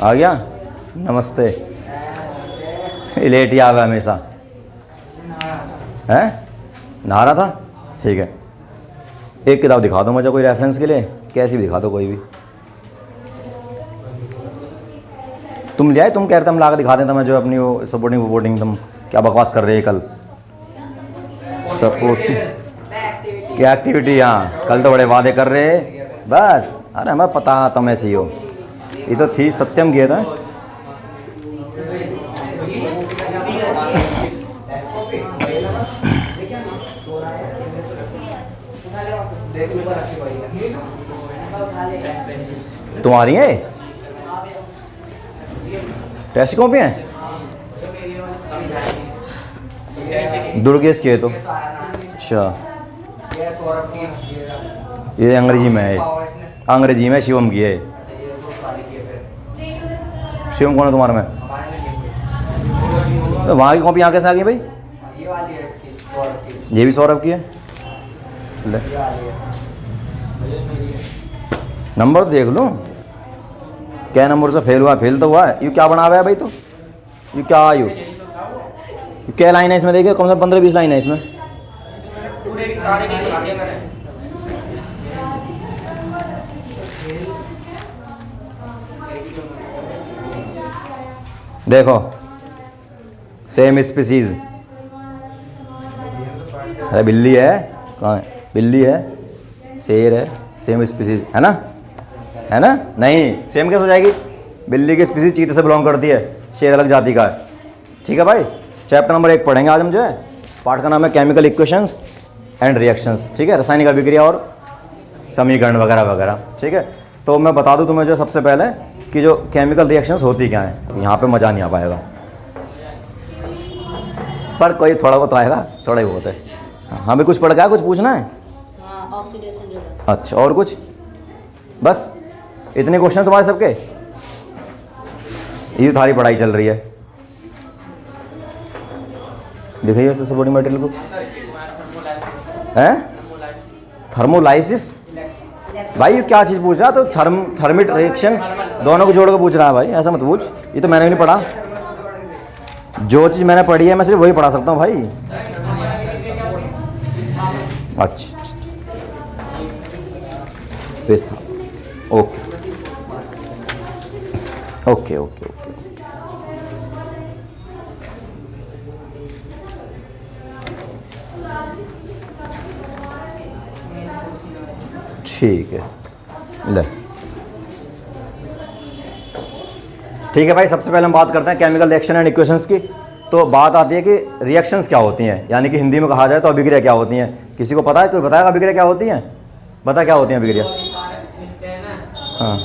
आ गया। नमस्ते। लेट ही आ गया हमेशा। हैं? नहा रहा था? ठीक है। एक किताब दिखा दो मुझे कोई रेफरेंस के लिए, कैसी भी दिखा दो कोई भी। तुम ले आए? तुम कह रहे थे हम ला के दिखा दें मैं जो अपनी वो सपोर्टिंग वोटिंग, तुम क्या बकवास कर रहे हैं कल? सपोर्ट क्या एक्टिविटी? हाँ कल तो बड़े वादे कर रहे हैं बस। अरे हमें पता तुम ऐसी हो। ये तो थी सत्यम किया था। तुम्हारी है टेस्ट कॉपी है? दुर्गेश के तो अच्छा, ये अंग्रेजी में है। अंग्रेजी में शिवम की है। शिवम कौन है तुम्हारे में? तो वहाँ की कॉपी यहाँ कैसे आ गई भाई? ये भी सौरभ की है। ले नंबर तो देख लो, क्या नंबर से फेल हुआ? फेल तो हुआ है। यू क्या बना हुआ है भाई? तो यू क्या आयु क्या लाइन है इसमें? देखिए कम से कम 15-20 लाइन है इसमें। देखो सेम स्पीसीज। अरे बिल्ली है, कहाँ है? बिल्ली है, शेर है, सेम स्पीसीज है ना? है ना? नहीं सेम कैसे हो जाएगी? बिल्ली की स्पीसीज चीते से बिलोंग करती है, शेर अलग जाति का है। ठीक है भाई, चैप्टर नंबर 1 पढ़ेंगे आज हम। जो है पाठ का नाम है केमिकल इक्वेशंस एंड रिएक्शंस। ठीक है, रासायनिक अभिक्रिया और समीकरण वगैरह वगैरह। ठीक है, तो मैं बता दूं तुम्हें जो सबसे पहले कि जो केमिकल रिएक्शंस होती क्या है। यहाँ पे मज़ा नहीं आ पाएगा पर कोई थोड़ा बहुत आएगा, थोड़ा ही बहुत है। हाँ भी कुछ पढ़ गया? कुछ पूछना है? अच्छा और कुछ? बस इतने क्वेश्चन तुम्हारे सबके? ये थारी पढ़ाई चल रही है। दिखाइए उसे सपोर्टिंग मटेरियल को। हैं? थर्मोलाइसिस? भाई ये क्या चीज़ पूछ रहा? तो थर्मिट रिएक्शन दोनों को जोड़ कर पूछ रहा है भाई, ऐसा मत पूछ। ये तो मैंने भी नहीं पढ़ा। जो चीज़ मैंने पढ़ी है मैं सिर्फ वही पढ़ा सकता हूँ भाई। अच्छा पेज था। Okay okay okay okay. ठीक है ले, ठीक है भाई। सबसे पहले हम बात करते हैं केमिकल रिएक्शन एंड इक्वेशंस की। तो बात आती है कि रिएक्शंस क्या होती हैं, यानी कि हिंदी में कहा जाए तो अभिक्रिया क्या होती हैं। किसी को पता है? कोई बताएगा अभिक्रिया क्या होती हैं? बता क्या होती हैं अभिक्रिया? हाँ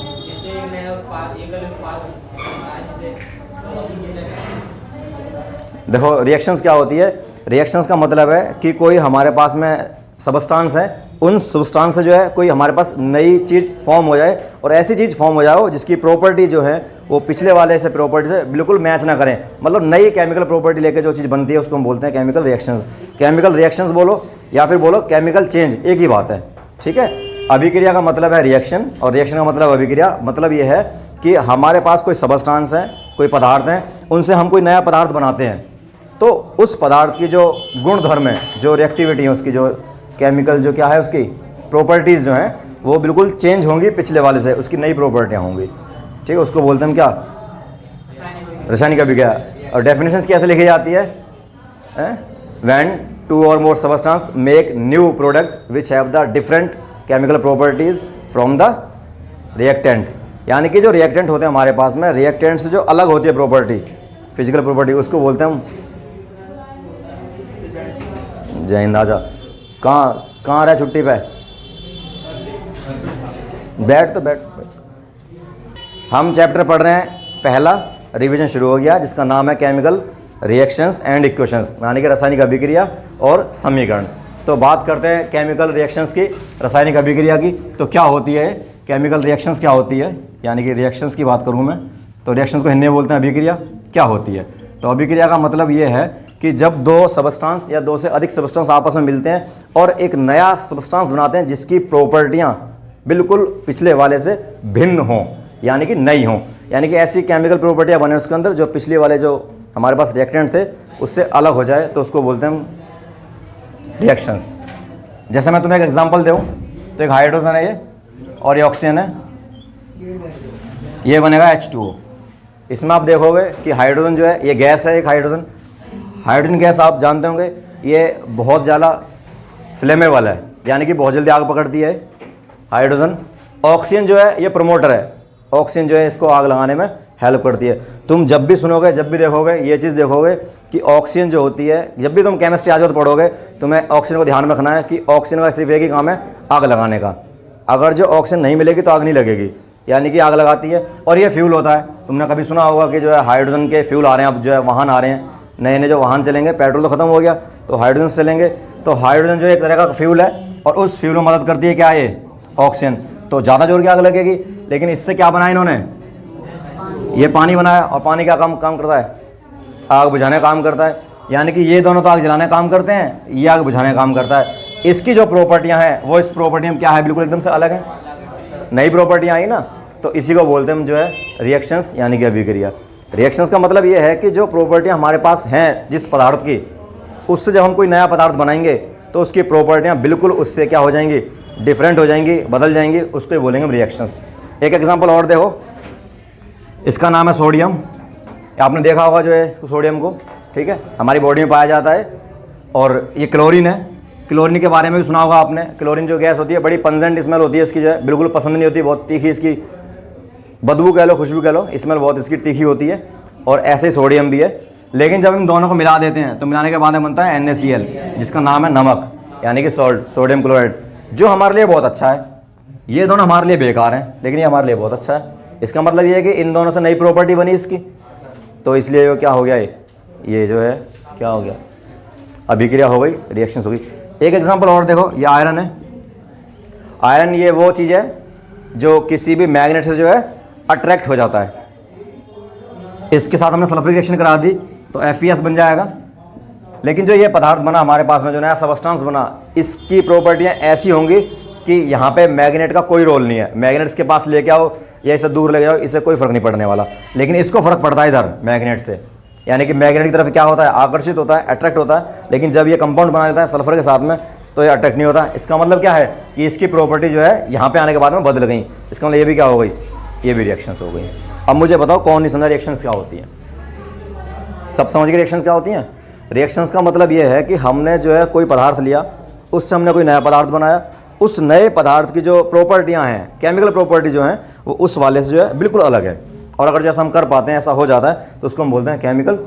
देखो रिएक्शंस क्या होती है। रिएक्शंस का मतलब है कि कोई हमारे पास में सबस्टांस है, उन सबस्टांस से जो है कोई हमारे पास नई चीज़ फॉर्म हो जाए और ऐसी चीज़ फॉर्म हो जाए जिसकी प्रॉपर्टी जो है वो पिछले वाले से प्रॉपर्टी से बिल्कुल मैच ना करें। मतलब नई केमिकल प्रॉपर्टी लेके जो चीज़ बनती है उसको हम बोलते हैं केमिकल रिएक्शंस। केमिकल रिएक्शंस बोलो या फिर बोलो केमिकल चेंज, एक ही बात है। ठीक है, अभिक्रिया का मतलब है रिएक्शन और रिएक्शन का मतलब अभिक्रिया। मतलब ये है कि हमारे पास कोई सबस्टांस है, कोई पदार्थ हैं, उनसे हम कोई नया पदार्थ बनाते हैं तो उस पदार्थ की जो गुण धर्म है, जो रिएक्टिविटी है उसकी, जो केमिकल जो क्या है उसकी प्रॉपर्टीज़ जो हैं वो बिल्कुल चेंज होंगी पिछले वाले से, उसकी नई प्रॉपर्टियाँ होंगी। ठीक है, उसको बोलते हैं हम क्या? रासायनिक अभिक्रिया। और डेफिनेशंस कैसे लिखी जाती है? When 2 or more substance make new product which have the different chemical properties from the reactant। यानी कि जो रिएक्टेंट होते हैं हमारे पास में, रिएक्टेंट से जो अलग होती है प्रॉपर्टी, फिजिकल प्रॉपर्टी, उसको बोलते हैं हम। जय हिंद। आजा। कहाँ रहे छुट्टी पे? बैठ तो बैठ। हम चैप्टर पढ़ रहे हैं पहला, रिवीजन शुरू हो गया, जिसका नाम है केमिकल रिएक्शंस एंड इक्वेशंस, यानी कि रासायनिक अभिक्रिया और समीकरण। तो बात करते हैं केमिकल रिएक्शंस की, रासायनिक अभिक्रिया की। तो क्या होती है केमिकल रिएक्शंस? क्या होती है, यानी कि रिएक्शंस की बात करूँ मैं तो रिएक्शंस को हिंदी में बोलते हैं अभिक्रिया। क्या होती है? तो अभिक्रिया का मतलब ये है कि जब दो सबस्टांस या दो से अधिक सबस्टांस आपस में मिलते हैं और एक नया सबस्टांस बनाते हैं जिसकी प्रॉपर्टियां बिल्कुल पिछले वाले से भिन्न हों, यानी कि नई हों। यानी कि ऐसी केमिकल प्रॉपर्टियाँ बने उसके अंदर जो पिछले वाले जो हमारे पास रिएक्टेंट थे उससे अलग हो जाए, तो उसको बोलते हैं हम रिएक्शंस। जैसे मैं तुम्हें एक एग्जांपल दूँ तो एक हाइड्रोजन है ये और ये ऑक्सीजन है, ये बनेगा H2O। इसमें आप देखोगे कि हाइड्रोजन जो है ये गैस है, एक हाइड्रोजन गैस आप जानते होंगे ये बहुत ज़्यादा फ्लेमेबल है, यानी कि बहुत जल्दी आग पकड़ती है हाइड्रोजन। ऑक्सीजन जो है ये प्रमोटर है, ऑक्सीजन जो है इसको आग लगाने में हेल्प करती है। तुम जब भी सुनोगे, जब भी देखोगे, ये चीज़ देखोगे कि ऑक्सीजन जो होती है, जब भी तुम केमिस्ट्री आज तो पढ़ोगे, तुम्हें ऑक्सीजन को ध्यान में रखना है कि ऑक्सीजन का सिर्फ एक ही काम है, आग लगाने का। अगर जो ऑक्सीजन नहीं मिलेगी तो आग नहीं लगेगी, यानी कि आग लगाती है। और ये फ्यूल होता है, तुमने कभी सुना होगा कि जो है हाइड्रोजन के फ्यूल आ रहे हैं, अब जो है वाहन आ रहे हैं, नए नए जो वाहन चलेंगे, पेट्रोल तो ख़त्म हो गया तो हाइड्रोजन से चलेंगे। तो हाइड्रोजन जो एक तरह का फ्यूल है और उस फ्यूल में मदद करती है क्या, ये ऑक्सीजन। तो ज़्यादा जोर की आग लगेगी, लेकिन इससे क्या बनाया इन्होंने, ये पानी बनाया, और पानी क्या काम करता है, आग बुझाने का काम करता है। यानी कि ये दोनों तो आग जलाने का काम करते हैं, ये आग बुझाने का काम करता है। इसकी जो प्रॉपर्टियां हैं वो इस प्रॉपर्टी में क्या है, बिल्कुल एकदम से अलग है, नई प्रॉपर्टियां आई ना। तो इसी को बोलते हैं हम जो है रिएक्शंस, यानी कि अभिक्रिया। रिएक्शंस का मतलब ये है कि जो प्रॉपर्टियां हमारे पास हैं जिस पदार्थ की, उससे जब हम कोई नया पदार्थ बनाएंगे तो उसकी प्रॉपर्टियां बिल्कुल उससे क्या हो जाएंगी, डिफरेंट हो जाएंगी, बदल जाएंगी, उसको बोलेंगे हम रिएक्शंस। एक एग्जाम्पल और देखो, इसका नाम है सोडियम। आपने देखा होगा जो है सोडियम को, ठीक है, हमारी बॉडी में पाया जाता है। और ये क्लोरीन है, क्लोरीन के बारे में भी सुना होगा आपने। क्लोरीन जो गैस होती है बड़ी पंजेंट स्मेल होती है इसकी, जो है बिल्कुल पसंद नहीं होती, बहुत तीखी इसकी बदबू कह लो, खुशबू कह लो, स्मेल बहुत इसकी तीखी होती है। और ऐसे ही सोडियम भी है। लेकिन जब इन दोनों को मिला देते हैं तो मिलाने के बाद में बनता है NaCl, जिसका नाम है नमक, यानी कि सॉल्ट, सोडियम क्लोराइड, जो हमारे लिए बहुत अच्छा है। ये दोनों हमारे लिए बेकार हैं, लेकिन ये हमारे लिए बहुत अच्छा है। इसका मतलब ये है कि इन दोनों से नई प्रॉपर्टी बनी इसकी, तो इसलिए वो क्या हो गया, ये जो है क्या हो गया, अभिक्रिया हो गई, रिएक्शंस हो गई। एक एग्जांपल और देखो, ये आयरन है। आयरन ये वो चीज़ है जो किसी भी मैग्नेट से जो है अट्रैक्ट हो जाता है। इसके साथ हमने सल्फर रिएक्शन करा दी तो FeS बन जाएगा। लेकिन जो ये पदार्थ बना हमारे पास में, जो नया सबस्टेंस बना, इसकी प्रॉपर्टियाँ ऐसी होंगी कि यहाँ पे मैग्नेट का कोई रोल नहीं है। मैग्नेट इसके पास लेके आओ या इसे दूर ले जाओ, इससे कोई फ़र्क नहीं पड़ने वाला। लेकिन इसको फ़र्क पड़ता है इधर मैग्नेट से, यानी कि मैग्नेट की तरफ क्या होता है, आकर्षित होता है, अट्रैक्ट होता है। लेकिन जब ये कंपाउंड बना लेता है सल्फर के साथ में तो ये अट्रैक्ट नहीं होता। इसका मतलब क्या है कि इसकी प्रॉपर्टी जो है यहाँ पे आने के बाद में बदल गई। इसका मतलब ये भी क्या हो गई, ये भी रिएक्शंस हो गई। अब मुझे बताओ कौन नहीं समझा रिएक्शंस क्या होती हैं? सब समझ के रिएक्शंस क्या होती हैं? रिएक्शंस का मतलब ये है कि हमने जो है कोई पदार्थ लिया, उससे हमने कोई नया पदार्थ बनाया, उस नए पदार्थ की जो प्रॉपर्टियाँ हैं, केमिकल प्रॉपर्टी जो हैं, वो उस वाले से जो है बिल्कुल अलग है। और अगर जैसा हम कर पाते हैं, ऐसा हो जाता है, तो उसको हम बोलते हैं केमिकल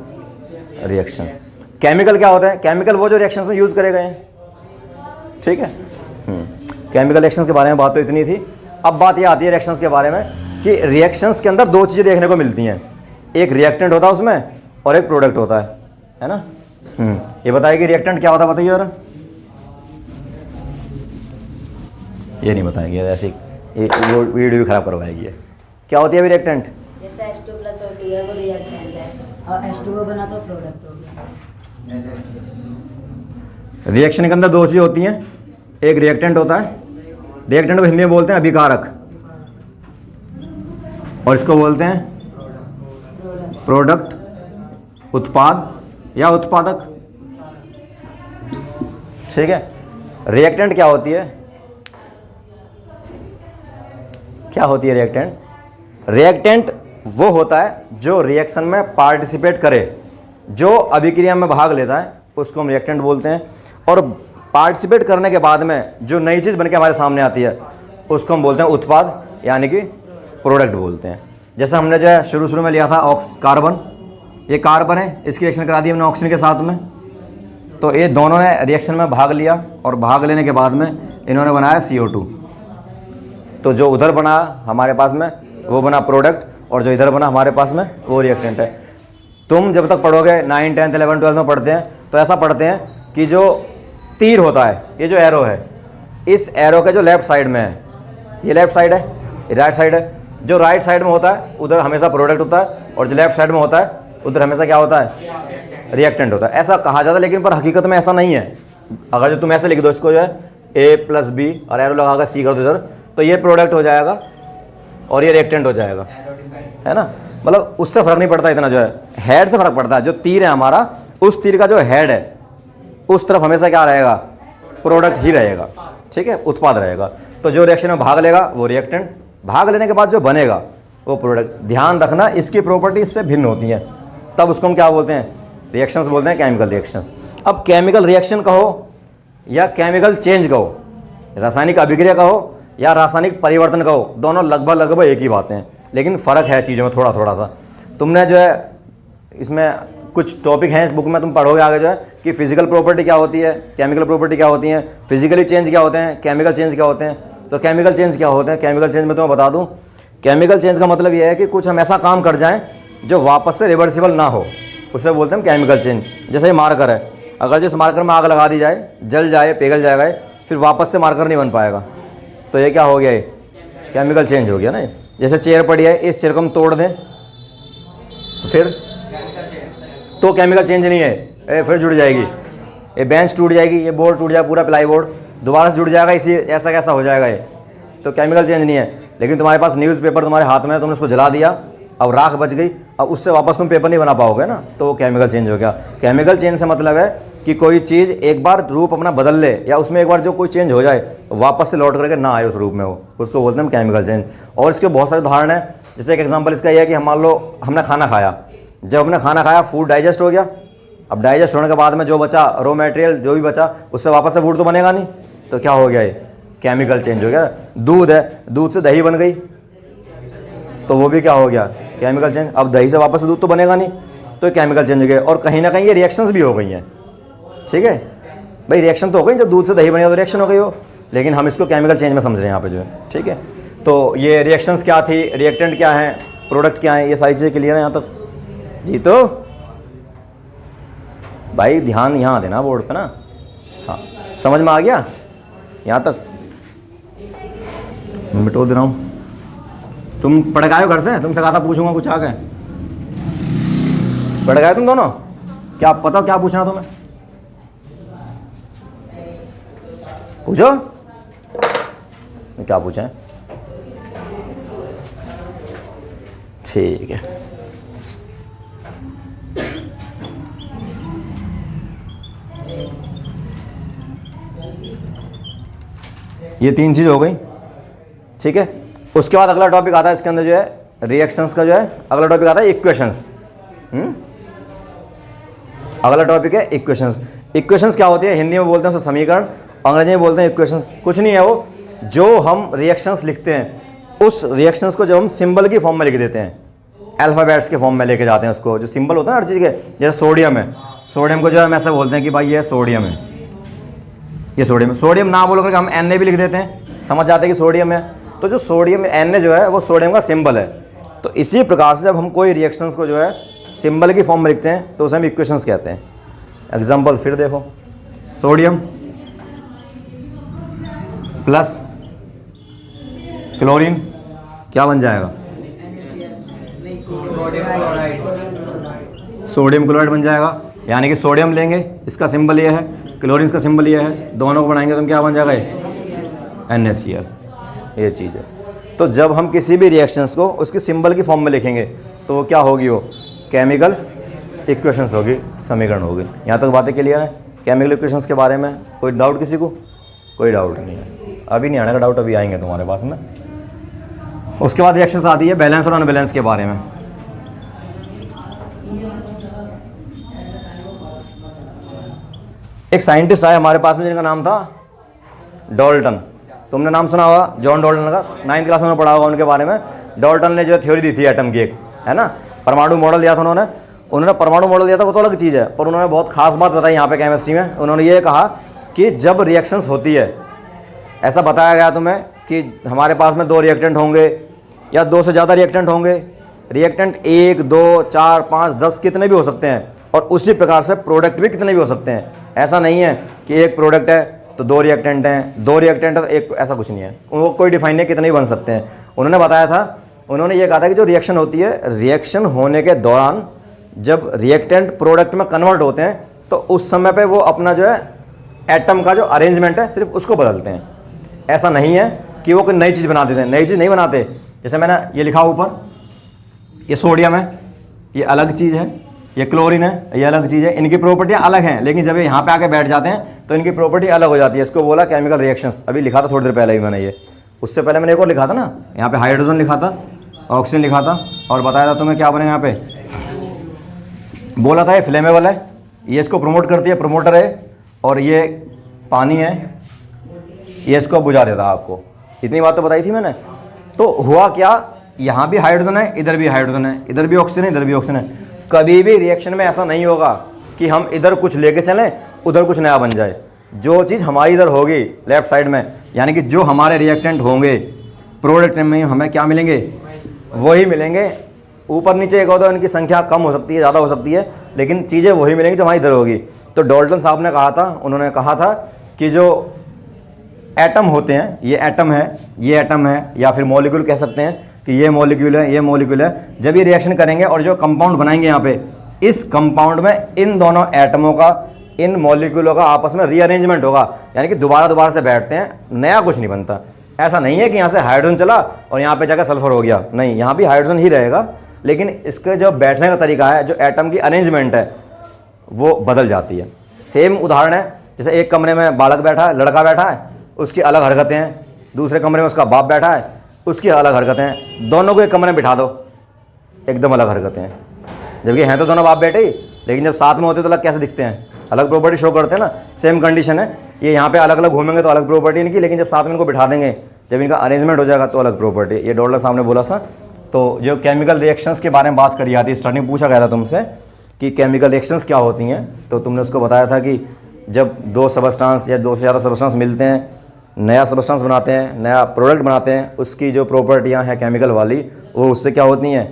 रिएक्शंस। केमिकल क्या होता है? केमिकल वो जो रिएक्शंस में यूज़ करे गए हैं, ठीक है। केमिकल रिएक्शंस के बारे में बात तो इतनी थी। अब बात ये आती है रिएक्शंस के बारे में कि रिएक्शंस के अंदर दो चीज़ें देखने को मिलती हैं, एक रिएक्टेंट होता है उसमें और एक प्रोडक्ट होता है ना। ये बताइए कि रिएक्टेंट क्या होता है, बताइए जरा। ये नहीं बताएंगे, ऐसे वो वीडियो भी खराब करवाएगी। ये क्या होती है अभी रिएक्टेंट? जैसे H2+O2 है वो रिएक्टेंट है और H2O बना तो प्रोडक्ट हो गया। रिएक्शन के अंदर दो चीज़ होती हैं, एक रिएक्टेंट होता है, रिएक्टेंट को हिंदी में बोलते हैं अभिकारक, और इसको बोलते हैं प्रोडक्ट, उत्पाद या उत्पादक, ठीक है। रिएक्टेंट क्या होती है? क्या होती है रिएक्टेंट? रिएक्टेंट वो होता है जो रिएक्शन में पार्टिसिपेट करे, जो अभिक्रिया में भाग लेता है, उसको हम रिएक्टेंट बोलते हैं। और पार्टिसिपेट करने के बाद में जो नई चीज़ बनके हमारे सामने आती है, उसको हम बोलते हैं उत्पाद, यानी कि प्रोडक्ट बोलते हैं। जैसे हमने जो है शुरू में लिया था कार्बन, ये कार्बन है, इसकी रिएक्शन करा दी हमने ऑक्सीजन के साथ में, तो ये दोनों ने रिएक्शन में भाग लिया और भाग लेने के बाद में इन्होंने बनाया CO2। तो जो उधर बना हमारे पास में वो बना प्रोडक्ट, और जो इधर बना हमारे पास में वो रिएक्टेंट है। तुम जब तक पढ़ोगे 9, 10, 11, 12 में पढ़ते हैं, तो ऐसा पढ़ते हैं कि जो तीर होता है, ये जो एरो है, इस एरो के जो लेफ्ट साइड में है, ये लेफ्ट साइड है, ये राइट साइड है। जो राइट साइड में होता है उधर हमेशा प्रोडक्ट होता है, और जो लेफ्ट साइड में होता है उधर हमेशा क्या होता है, रिएक्टेंट होता है। ऐसा कहा जाता है, लेकिन पर हकीकत में ऐसा नहीं है। अगर जो तुम ऐसे लिख दो इसको, जो है A+B और एरो लगाकर C कर दो इधर, तो ये प्रोडक्ट हो जाएगा और ये रिएक्टेंट हो जाएगा, है ना, मतलब उससे फ़र्क नहीं पड़ता इतना, जो है हेड से फ़र्क पड़ता है। जो तीर है हमारा, उस तीर का जो हेड है उस तरफ हमेशा क्या रहेगा, प्रोडक्ट ही रहेगा, ठीक है, उत्पाद रहेगा। तो जो रिएक्शन में भाग लेगा वो रिएक्टेंट, भाग लेने के बाद जो बनेगा वो प्रोडक्ट। ध्यान रखना इसकी प्रॉपर्टी इससे भिन्न होती है, तब उसको हम क्या बोलते हैं, रिएक्शंस बोलते हैं, केमिकल रिएक्शंस। अब केमिकल रिएक्शन कहो या केमिकल चेंज कहो, रासायनिक अभिक्रिया कहो या रासायनिक परिवर्तन कहो, दोनों लगभग एक ही बातें हैं, लेकिन फ़र्क है चीज़ों में थोड़ा थोड़ा सा। तुमने जो है इसमें कुछ टॉपिक हैं इस बुक में, तुम पढ़ोगे आगे जो है कि फिजिकल प्रॉपर्टी क्या होती है, केमिकल प्रॉपर्टी क्या होती है, फिजिकली चेंज क्या होते हैं, केमिकल चेंज क्या होते हैं। तो केमिकल चेंज क्या होते हैं, केमिकल चेंज में तुम्हें बता दूं, केमिकल चेंज का मतलब यह है कि कुछ हम ऐसा काम कर जाएं जो वापस से रिवर्सिबल ना हो, उसे बोलते हैं केमिकल चेंज। जैसे मार्कर है, अगर जिस मार्कर में आग लगा दी जाए, जल जाए, पिघल जाएगा, फिर वापस से मार्कर नहीं बन पाएगा, तो ये क्या हो गया, ये केमिकल चेंज हो गया ना। जैसे चेयर पड़ी है, इस चेयर को हम तोड़ दें फिर तो केमिकल चेंज नहीं है, फिर जुड़ जाएगी, ये बेंच टूट जाएगी, ये बोर्ड टूट जाएगा, पूरा प्लाई बोर्ड दोबारा से जुड़ जाएगा, इसी ऐसा कैसा हो जाएगा, ये तो केमिकल चेंज नहीं है। लेकिन तुम्हारे पास न्यूज़पेपर तुम्हारे हाथ में है, तुमने उसको जला दिया, अब राख बच गई, अब उससे वापस तुम पेपर नहीं बना पाओगे ना, तो वो केमिकल चेंज हो गया। केमिकल चेंज से मतलब है कि कोई चीज़ एक बार रूप अपना बदल ले, या उसमें एक बार जो कोई चेंज हो जाए वापस से लौट करके ना आए उस रूप में, वो उसको बोलते हैं केमिकल चेंज। और इसके बहुत सारे उदाहरण हैं। जैसे एक एग्जांपल इसका यह है कि हम मान लो हमने खाना खाया, जब हमने खाना खाया फूड डाइजेस्ट हो गया, अब डाइजेस्ट होने के बाद में जो बचा रॉ मटेरियल जो भी बचा उससे वापस से फूड तो बनेगा नहीं, तो क्या हो गया, ये केमिकल चेंज हो गया। दूध है, दूध से दही बन गई, तो वो भी क्या हो गया, केमिकल चेंज। अब दही से वापस दूध तो बनेगा नहीं, तो केमिकल चेंज हो गया। और कहीं ना कहीं ये रिएक्शंस भी हो गई हैं, ठीक है भाई, रिएक्शन तो हो गई, जब दूध से दही बनेगा तो रिएक्शन हो गई हो, लेकिन हम इसको केमिकल चेंज में समझ रहे हैं यहाँ पे जो है, ठीक है। तो ये रिएक्शंस क्या थी, रिएक्टेंट क्या है, प्रोडक्ट क्या है, ये सारी चीज़ें क्लियर है यहाँ तक जी। तो भाई ध्यान यहाँ देना बोर्ड पे ना, हाँ समझ में आ गया यहाँ तक, मिटो दे रहा हूँ। तुम पढ़ के आए हो घर से, तुमसे कहा था पूछूंगा कुछ आगे, पढ़ गए तुम दोनों, क्या पता क्या पूछना तुम्हें, पूछो क्या पूछें, ठीक है। ये तीन चीज़ हो गई, ठीक है। उसके बाद अगला टॉपिक आता है इसके अंदर जो है रिएक्शंस का, जो है अगला टॉपिक आता है इक्वेशंस। अगला टॉपिक है इक्वेशंस। इक्वेशंस क्या होती है, हिंदी में बोलते हैं उसको समीकरण, अंग्रेजी में बोलते हैं इक्वेशंस। कुछ नहीं है वो, जो हम रिएक्शंस लिखते हैं उस रिएक्शंस को जब हम सिंबल की फॉर्म में लिख देते हैं, अल्फ़ाबेट्स के फॉर्म में लेके जाते हैं उसको, जो सिंबल होता है हर चीज़ के। जैसे सोडियम है, सोडियम को जो है हम ऐसा बोलते हैं कि भाई ये सोडियम है, ये सोडियम। सोडियम ना बोल करके हम Na भी लिख देते हैं, समझ जाते हैं कि सोडियम है। तो जो सोडियम Na जो है वो सोडियम का सिंबल है। तो इसी प्रकार से जब हम कोई रिएक्शंस को जो है सिंबल की फॉर्म में लिखते हैं तो उसे हम इक्वेशंस कहते हैं। एग्जांपल फिर देखो, सोडियम प्लस क्लोरीन क्या बन जाएगा, सोडियम क्लोराइड बन जाएगा। यानी कि सोडियम लेंगे, इसका सिंबल ये है, क्लोरीन का सिंबल ये है, दोनों को बनाएंगे तो क्या बन जाएगा, NaCl। ये चीज़ है। तो जब हम किसी भी रिएक्शंस को उसकी सिंबल की फॉर्म में लिखेंगे तो वो क्या होगी, वो केमिकल इक्वेशंस होगी, समीकरण होगी। यहाँ तक बातें क्लियर है केमिकल इक्वेशंस के बारे में? कोई डाउट किसी को? कोई डाउट नहीं है, अभी नहीं आने का डाउट, अभी आएंगे तुम्हारे पास में। उसके बाद रिएक्शंस आती है बैलेंस और अनबैलेंस के बारे में। एक साइंटिस्ट आए हमारे पास में जिनका नाम था डाल्टन। तुमने नाम सुना होगा जॉन डाल्टन का, 9th क्लास में पढ़ा होगा उनके बारे में। डाल्टन ने जो थ्योरी दी थी एटम की, एक है ना, परमाणु मॉडल दिया था उन्होंने परमाणु मॉडल दिया था, वो तो अलग चीज़ है, पर उन्होंने बहुत खास बात बताई यहाँ पे केमिस्ट्री में। उन्होंने ये कहा कि जब रिएक्शंस होती है, ऐसा बताया गया तुम्हें कि हमारे पास में 2 रिएक्टेंट होंगे या 2 से ज़्यादा रिएक्टेंट होंगे। रिएक्टेंट 1, 2, 4, 5, 10 कितने भी हो सकते हैं, और उसी प्रकार से प्रोडक्ट भी कितने भी हो सकते हैं। ऐसा नहीं है कि एक प्रोडक्ट है तो 2 रिएक्टेंट हैं, 2 रिएक्टेंट है तो एक, ऐसा कुछ नहीं है। वो कोई डिफाइन नहीं, कितने भी बन सकते हैं। उन्होंने बताया था, उन्होंने ये कहा था कि जो रिएक्शन होती है, रिएक्शन होने के दौरान जब रिएक्टेंट प्रोडक्ट में कन्वर्ट होते हैं तो उस समय पे वो अपना जो है एटम का जो अरेंजमेंट है सिर्फ उसको बदलते हैं। ऐसा नहीं है कि वो कोई नई चीज़ बना देते हैं, नई चीज़ नहीं बनाते। जैसे मैंने ये लिखा ऊपर ये सोडियम है, ये अलग चीज़ है, ये क्लोरीन है, ये अलग चीज़ है। इनकी प्रॉपर्टियाँ अलग हैं, लेकिन जब ये यहाँ पे आके बैठ जाते हैं तो इनकी प्रॉपर्टी अलग हो जाती है। इसको बोला केमिकल रिएक्शंस। अभी लिखा था थोड़ी देर पहले ही मैंने ये, उससे पहले मैंने एक और लिखा था ना, यहाँ पे हाइड्रोजन लिखा था, ऑक्सीजन लिखा था, और बताया था तुम्हें क्या बनेगा यहाँ पे, बोला था ये फ्लेमेबल है, ये इसको प्रमोट करती है, प्रमोटर है, और ये पानी है, ये इसको बुझा देता है आपको। इतनी बात तो बताई थी मैंने। तो हुआ क्या, यहाँ भी हाइड्रोजन है, इधर भी हाइड्रोजन है, इधर भी ऑक्सीजन है, इधर भी ऑक्सीजन है। कभी भी रिएक्शन में ऐसा नहीं होगा कि हम इधर कुछ लेके चलें उधर कुछ नया बन जाए। जो चीज़ हमारी इधर होगी लेफ्ट साइड में, यानी कि जो हमारे रिएक्टेंट होंगे प्रोडक्ट में, हमें क्या मिलेंगे, वही मिलेंगे। ऊपर नीचे एक होता है, उनकी संख्या कम हो सकती है, ज़्यादा हो सकती है, लेकिन चीज़ें वही मिलेंगी जो हमारी इधर होगी। तो डाल्टन साहब ने कहा था, उन्होंने कहा था कि जो एटम होते हैं, ये एटम है, ये एटम है, या फिर मॉलिक्यूल कह सकते हैं कि ये मॉलिक्यूल है, ये मॉलिक्यूल है। जब ये रिएक्शन करेंगे और जो कंपाउंड बनाएंगे यहाँ पे, इस कंपाउंड में इन दोनों एटमों का, इन मॉलिक्यूलों का आपस में रीअरेंजमेंट होगा, यानी कि दोबारा से बैठते हैं, नया कुछ नहीं बनता। ऐसा नहीं है कि यहाँ से हाइड्रोजन चला और यहाँ पे जाकर सल्फर हो गया, नहीं, यहाँ भी हाइड्रोजन ही रहेगा, लेकिन इसके जो बैठने का तरीका है, जो एटम की अरेंजमेंट है, वो बदल जाती है। सेम उदाहरण है, जैसे एक कमरे में बालक बैठा है, लड़का बैठा है, उसकी अलग हरकतें हैं, दूसरे कमरे में उसका बाप बैठा है, उसकी अलग हरकतें हैं। दोनों को एक कमरे में बिठा दो, एकदम अलग हरकतें हैं। जबकि हैं तो दोनों बाप बेटे ही, लेकिन जब साथ में होते तो अलग कैसे दिखते हैं, अलग प्रॉपर्टी शो करते हैं ना। सेम कंडीशन है, ये यहाँ पे अलग अलग घूमेंगे तो अलग प्रॉपर्टी इनकी, लेकिन जब साथ में इनको बिठा देंगे, जब इनका अरेंजमेंट हो जाएगा तो अलग प्रॉपर्टी। ये डाल्टन साहब ने बोला था। तो जो केमिकल रिएक्शंस के बारे में बात करी जाती है, स्टार्टिंग पूछा गया था तुमसे कि केमिकल रिएक्शंस क्या होती हैं, तो तुमने उसको बताया था कि जब दो सबस्टांस या दो से ज़्यादा सबस्टांस मिलते हैं, नया सबस्टांस बनाते हैं, नया प्रोडक्ट बनाते हैं, उसकी जो प्रॉपर्टियां हैं केमिकल वाली, वो उससे क्या होती हैं,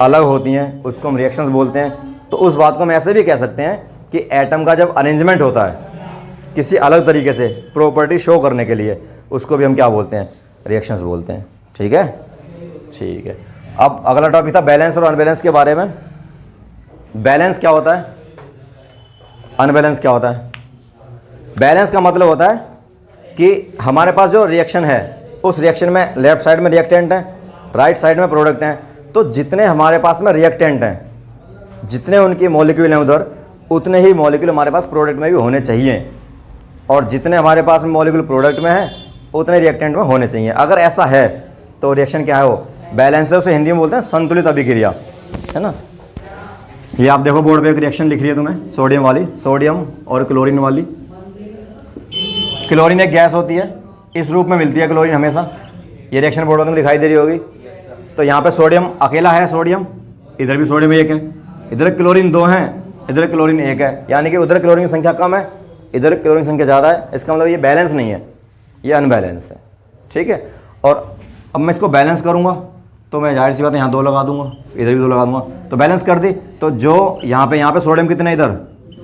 अलग होती हैं, उसको हम रिएक्शंस बोलते हैं। तो उस बात को हम ऐसे भी कह सकते हैं कि एटम का जब अरेंजमेंट होता है किसी अलग तरीके से प्रॉपर्टी शो करने के लिए, उसको भी हम क्या बोलते हैं, रिएक्शंस बोलते हैं। ठीक है, ठीक है। अब अगला टॉपिक था बैलेंस और अनबैलेंस के बारे में। बैलेंस क्या होता है, अनबैलेंस क्या होता है। बैलेंस का मतलब होता है कि हमारे पास जो रिएक्शन है, उस रिएक्शन में लेफ्ट साइड में रिएक्टेंट हैं, राइट साइड में प्रोडक्ट हैं। तो जितने हमारे पास में रिएक्टेंट हैं, जितने उनकी मॉलिक्यूल हैं उधर, उतने ही मॉलिक्यूल हमारे पास प्रोडक्ट में भी होने चाहिए, और जितने हमारे पास में मॉलिक्यूल प्रोडक्ट में हैं उतने रिएक्टेंट में होने चाहिए। अगर ऐसा है तो रिएक्शन क्या है, वो बैलेंस है। उसे हिंदी में बोलते हैं संतुलित अभिक्रिया, है ना। ये आप देखो बोर्ड पे एक रिएक्शन लिख रही है तुम्हें, सोडियम वाली, सोडियम और क्लोरीन वाली। क्लोरीन एक गैस होती है, इस रूप में मिलती है क्लोरीन हमेशा। ये रिएक्शन बोर्ड में दिखाई दे रही होगी। तो यहाँ पे सोडियम अकेला है, सोडियम, इधर भी सोडियम एक है, इधर क्लोरीन दो हैं, इधर क्लोरीन एक है, यानी कि उधर क्लोरीन की संख्या कम है, इधर क्लोरीन की संख्या ज़्यादा है। इसका मतलब ये बैलेंस नहीं है, ये अनबैलेंस है। ठीक है। और अब मैं इसको बैलेंस करूँगा तो मैं जाहिर सी बात है यहाँ 2 लगा दूंगा, इधर भी 2 लगा दूंगा, तो बैलेंस कर दी। तो जो यहाँ पे सोडियम कितने, इधर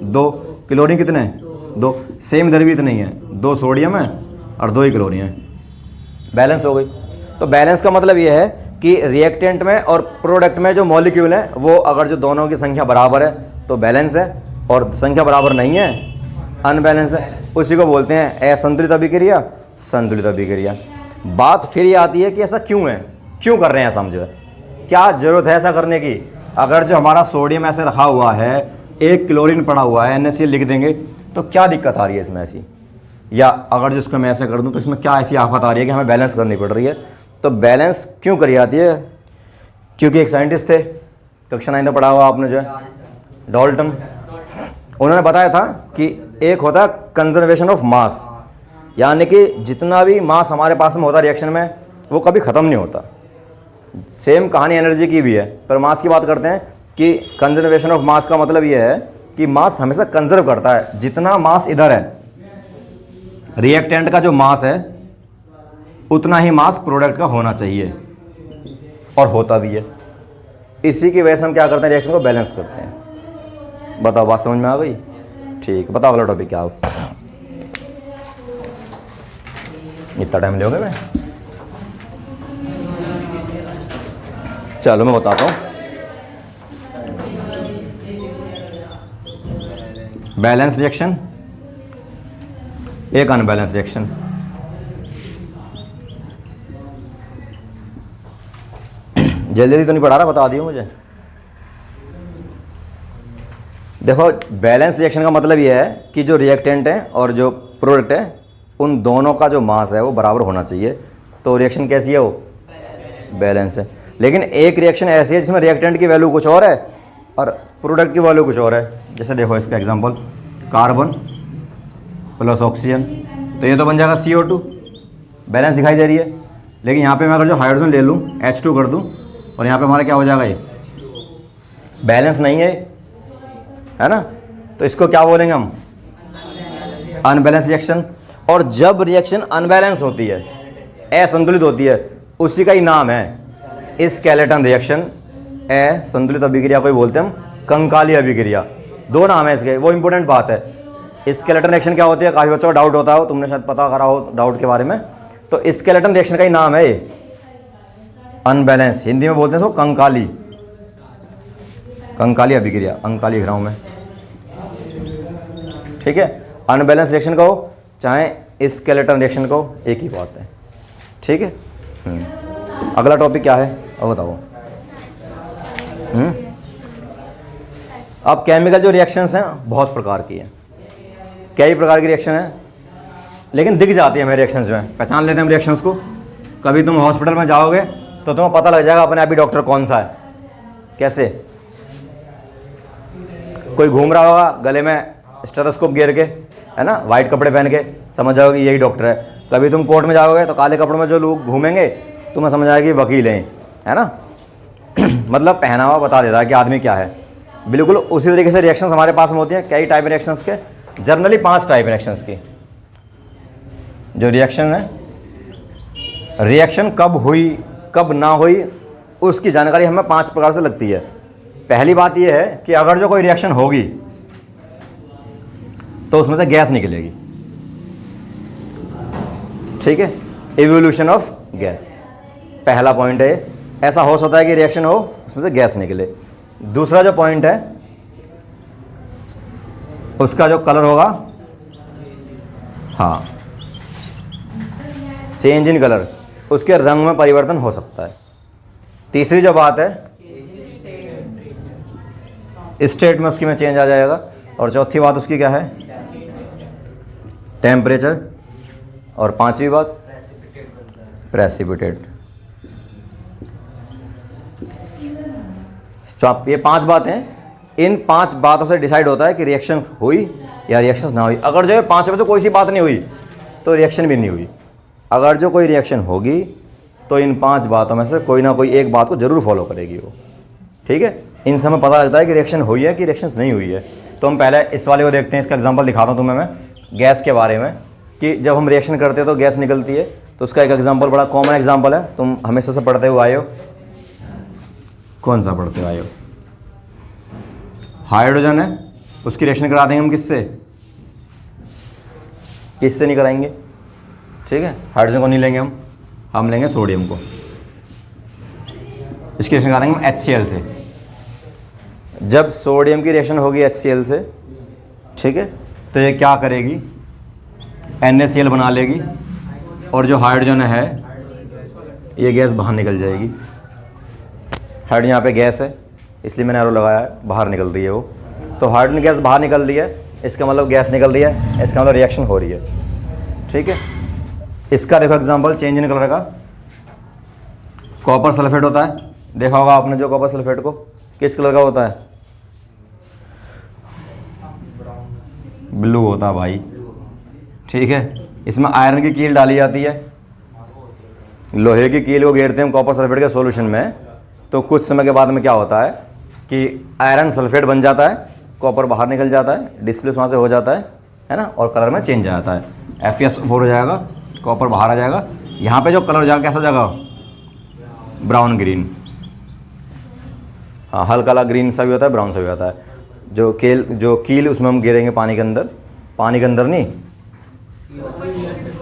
2, क्लोरीन कितने, 2, सेम इधर भी इतने ही है, 2 सोडियम है और 2 ही क्लोरीन है, बैलेंस हो गई। तो बैलेंस का मतलब ये है कि रिएक्टेंट में और प्रोडक्ट में जो मॉलिक्यूल है, वो अगर जो दोनों की संख्या बराबर है तो बैलेंस है, और संख्या बराबर नहीं है, अनबैलेंस है। उसी को बोलते हैं असंतुलित अभिक्रिया, संतुलित अभिक्रिया। बात फिर ये आती है कि ऐसा क्यों है, क्यों कर रहे हैं ऐसा, मुझे क्या ज़रूरत है ऐसा करने की। अगर जो हमारा सोडियम ऐसे रखा हुआ है, एक क्लोरीन पड़ा हुआ है, NaCl लिख देंगे, तो क्या दिक्कत आ रही है इसमें ऐसी, या अगर जिसको मैं ऐसे कर दूं तो इसमें क्या ऐसी आफत आ रही है कि हमें बैलेंस करनी पड़ रही है। तो बैलेंस क्यों करी जाती है, क्योंकि एक साइंटिस्ट थे, कक्षा 9 में पढ़ा हुआ आपने, जो है डाल्टन, उन्होंने बताया था कि एक होता है कंजर्वेशन ऑफ मास, यानी कि जितना भी मास हमारे पास में होता है रिएक्शन में, वो कभी ख़त्म नहीं होता। सेम कहानी एनर्जी की भी है, पर मास की बात करते हैं कि कंजर्वेशन ऑफ मास का मतलब ये है कि मास हमेशा कंजर्व करता है। जितना मास इधर है, रिएक्टेंट का जो मास है, उतना ही मास प्रोडक्ट का होना चाहिए, और होता भी है। इसी की वजह से हम क्या करते हैं, रिएक्शन को बैलेंस करते हैं। बताओ, बात समझ में आ गई? ठीक, बताओ अगला टॉपिक क्या हो। इतना टाइम लोगे मैं, चलो मैं बताता हूँ। बैलेंस रिएक्शन, एक अनबैलेंस रिएक्शन। जल्दी जल्दी तो नहीं पढ़ा रहा, बता दियो मुझे। देखो बैलेंस रिएक्शन का मतलब ये है कि जो रिएक्टेंट है और जो प्रोडक्ट है उन दोनों का जो मास है वो बराबर होना चाहिए। तो रिएक्शन कैसी है, वो बैलेंस है। लेकिन एक रिएक्शन ऐसी है जिसमें रिएक्टेंट की वैल्यू कुछ और है और प्रोडक्ट की वैल्यू कुछ और है। जैसे देखो इसका एग्जांपल, कार्बन प्लस ऑक्सीजन, तो ये तो बन जाएगा CO2, बैलेंस दिखाई दे रही है। लेकिन यहाँ पे मैं अगर जो हाइड्रोजन ले लूँ H2 कर दूँ और यहाँ पे हमारा क्या हो जाएगा, ये बैलेंस नहीं है ना। तो इसको क्या बोलेंगे हम, अनबैलेंस रिएक्शन। और जब रिएक्शन अनबैलेंस होती है, असंतुलित होती है, उसी का ही नाम है स्केलेटन रिएक्शन। असंतुलित अभिक्रिया को ही बोलते हैं हम कंकाली अभिक्रिया। दो नाम है इसके, वो इंपॉर्टेंट बात है। स्केलेटन रिएक्शन क्या होती है, काफ़ी बच्चों को डाउट होता हो, तुमने शायद पता करा हो डाउट के बारे में। तो स्केलेटन रिएक्शन का ही नाम है ये अनबैलेंस, हिंदी में बोलते हैं इसको कंकाली, कंकाली अभिक्रिया, कंकाली लिख रहा हूँ मैं, ठीक है। अनबैलेंस रिएक्शन का हो चाहे स्केलेटन रिएक्शन का हो, एक ही बात है, ठीक है। अगला टॉपिक क्या है अब बताओ। अब केमिकल जो रिएक्शंस हैं बहुत प्रकार की हैं, कई प्रकार की रिएक्शन है, लेकिन दिख जाती है हमें रिएक्शंस में, पहचान लेते हैं हम रिएक्शंस को। कभी तुम हॉस्पिटल में जाओगे तो तुम्हें पता लग जाएगा अपने आप ही डॉक्टर कौन सा है। कैसे, कोई घूम रहा होगा गले में स्टेथोस्कोप घेर के, है ना, वाइट कपड़े पहन के, समझ जाओगे यही डॉक्टर है। कभी तुम कोर्ट में जाओगे तो काले कपड़ों में जो लोग घूमेंगे तुम्हें समझ आएगा कि वकील हैं, है ना। मतलब पहनावा बता देता है कि आदमी क्या है। बिल्कुल उसी तरीके से रिएक्शंस हमारे पास में होती हैं। कई टाइप रिएक्शंस के, जनरली 5 टाइप रिएक्शंस की जो रिएक्शन है, रिएक्शन कब हुई कब ना हुई उसकी जानकारी हमें 5 प्रकार से लगती है। पहली बात यह है कि अगर जो कोई रिएक्शन होगी तो उसमें से गैस निकलेगी, ठीक है, इवोल्यूशन ऑफ गैस, पहला पॉइंट है। ऐसा हो सकता है कि रिएक्शन हो उसमें से गैस निकले। दूसरा जो पॉइंट है उसका जो कलर होगा, हाँ, चेंज इन कलर, उसके रंग में परिवर्तन हो सकता है। तीसरी जो बात है, स्टेट में उसकी में चेंज आ जाएगा। और चौथी बात उसकी क्या है, टेम्परेचर। और पांचवी बात प्रेसिपिटेट। तो आप ये 5 बातें, इन 5 बातों से डिसाइड होता है कि रिएक्शन हुई या रिएक्शन ना हुई। अगर जो है 5 में से कोई सी बात नहीं हुई तो रिएक्शन भी नहीं हुई। अगर जो कोई रिएक्शन होगी तो इन 5 बातों में से कोई ना कोई एक बात को जरूर फॉलो करेगी वो, ठीक है। इनसे हमें पता लगता है कि रिएक्शन हुई है कि रिएक्शन नहीं हुई है। तो हम पहले इस वाले को देखते हैं, इसका एग्जांपल दिखाता हूँ तुम्हें मैं गैस के बारे में, कि जब हम रिएक्शन करते हैं तो गैस निकलती है। तो उसका एक एग्जांपल, बड़ा कॉमन एग्जांपल है, तुम हमेशा से पढ़ते हुए आए हो। कौन सा पढ़ते हुए आए हो, हाइड्रोजन है, उसकी रिएक्शन करा देंगे हम किससे, किससे नहीं कराएंगे, ठीक है। हाइड्रोजन को नहीं लेंगे हम लेंगे सोडियम को, इसकी रिएक्शन करा देंगे हम HCl से। जब सोडियम की रिएक्शन होगी HCl से, ठीक है, तो ये क्या करेगी, NaCl बना लेगी और जो हाइड्रोजन है ये गैस बाहर निकल जाएगी। हाइड्रोजन यहाँ पे गैस है इसलिए मैंने एरो लगाया है, बाहर निकल रही है वो। तो हाइड्रोजन गैस बाहर निकल रही है, इसका मतलब गैस निकल रही है, इसका मतलब रिएक्शन हो रही है, ठीक है। इसका देखो एग्जांपल चेंज इन कलर का, कॉपर सल्फेट होता है, देखा होगा आपने जो कॉपर सल्फेट को, किस कलर का होता है, ब्लू होता है भाई, ठीक है। इसमें आयरन की कील डाली जाती है, लोहे की कील को घेरते हैं हम कॉपर सल्फेट के सॉल्यूशन में। तो कुछ समय के बाद में क्या होता है कि आयरन सल्फेट बन जाता है, कॉपर बाहर निकल जाता है, डिस्प्लेस वहाँ से हो जाता है ना, और कलर में चेंज आ जाता है, FeS4 हो जाएगा, कॉपर बाहर आ जाएगा। यहाँ पे जो कलर हो जाएगा कैसा हो जाएगा, ब्राउन ग्रीन, हाँ, हल्का ग्रीन सा भी होता है, ब्राउन सा भी होता है। जो कील उसमें हम गिरेंगे पानी के अंदर नहीं,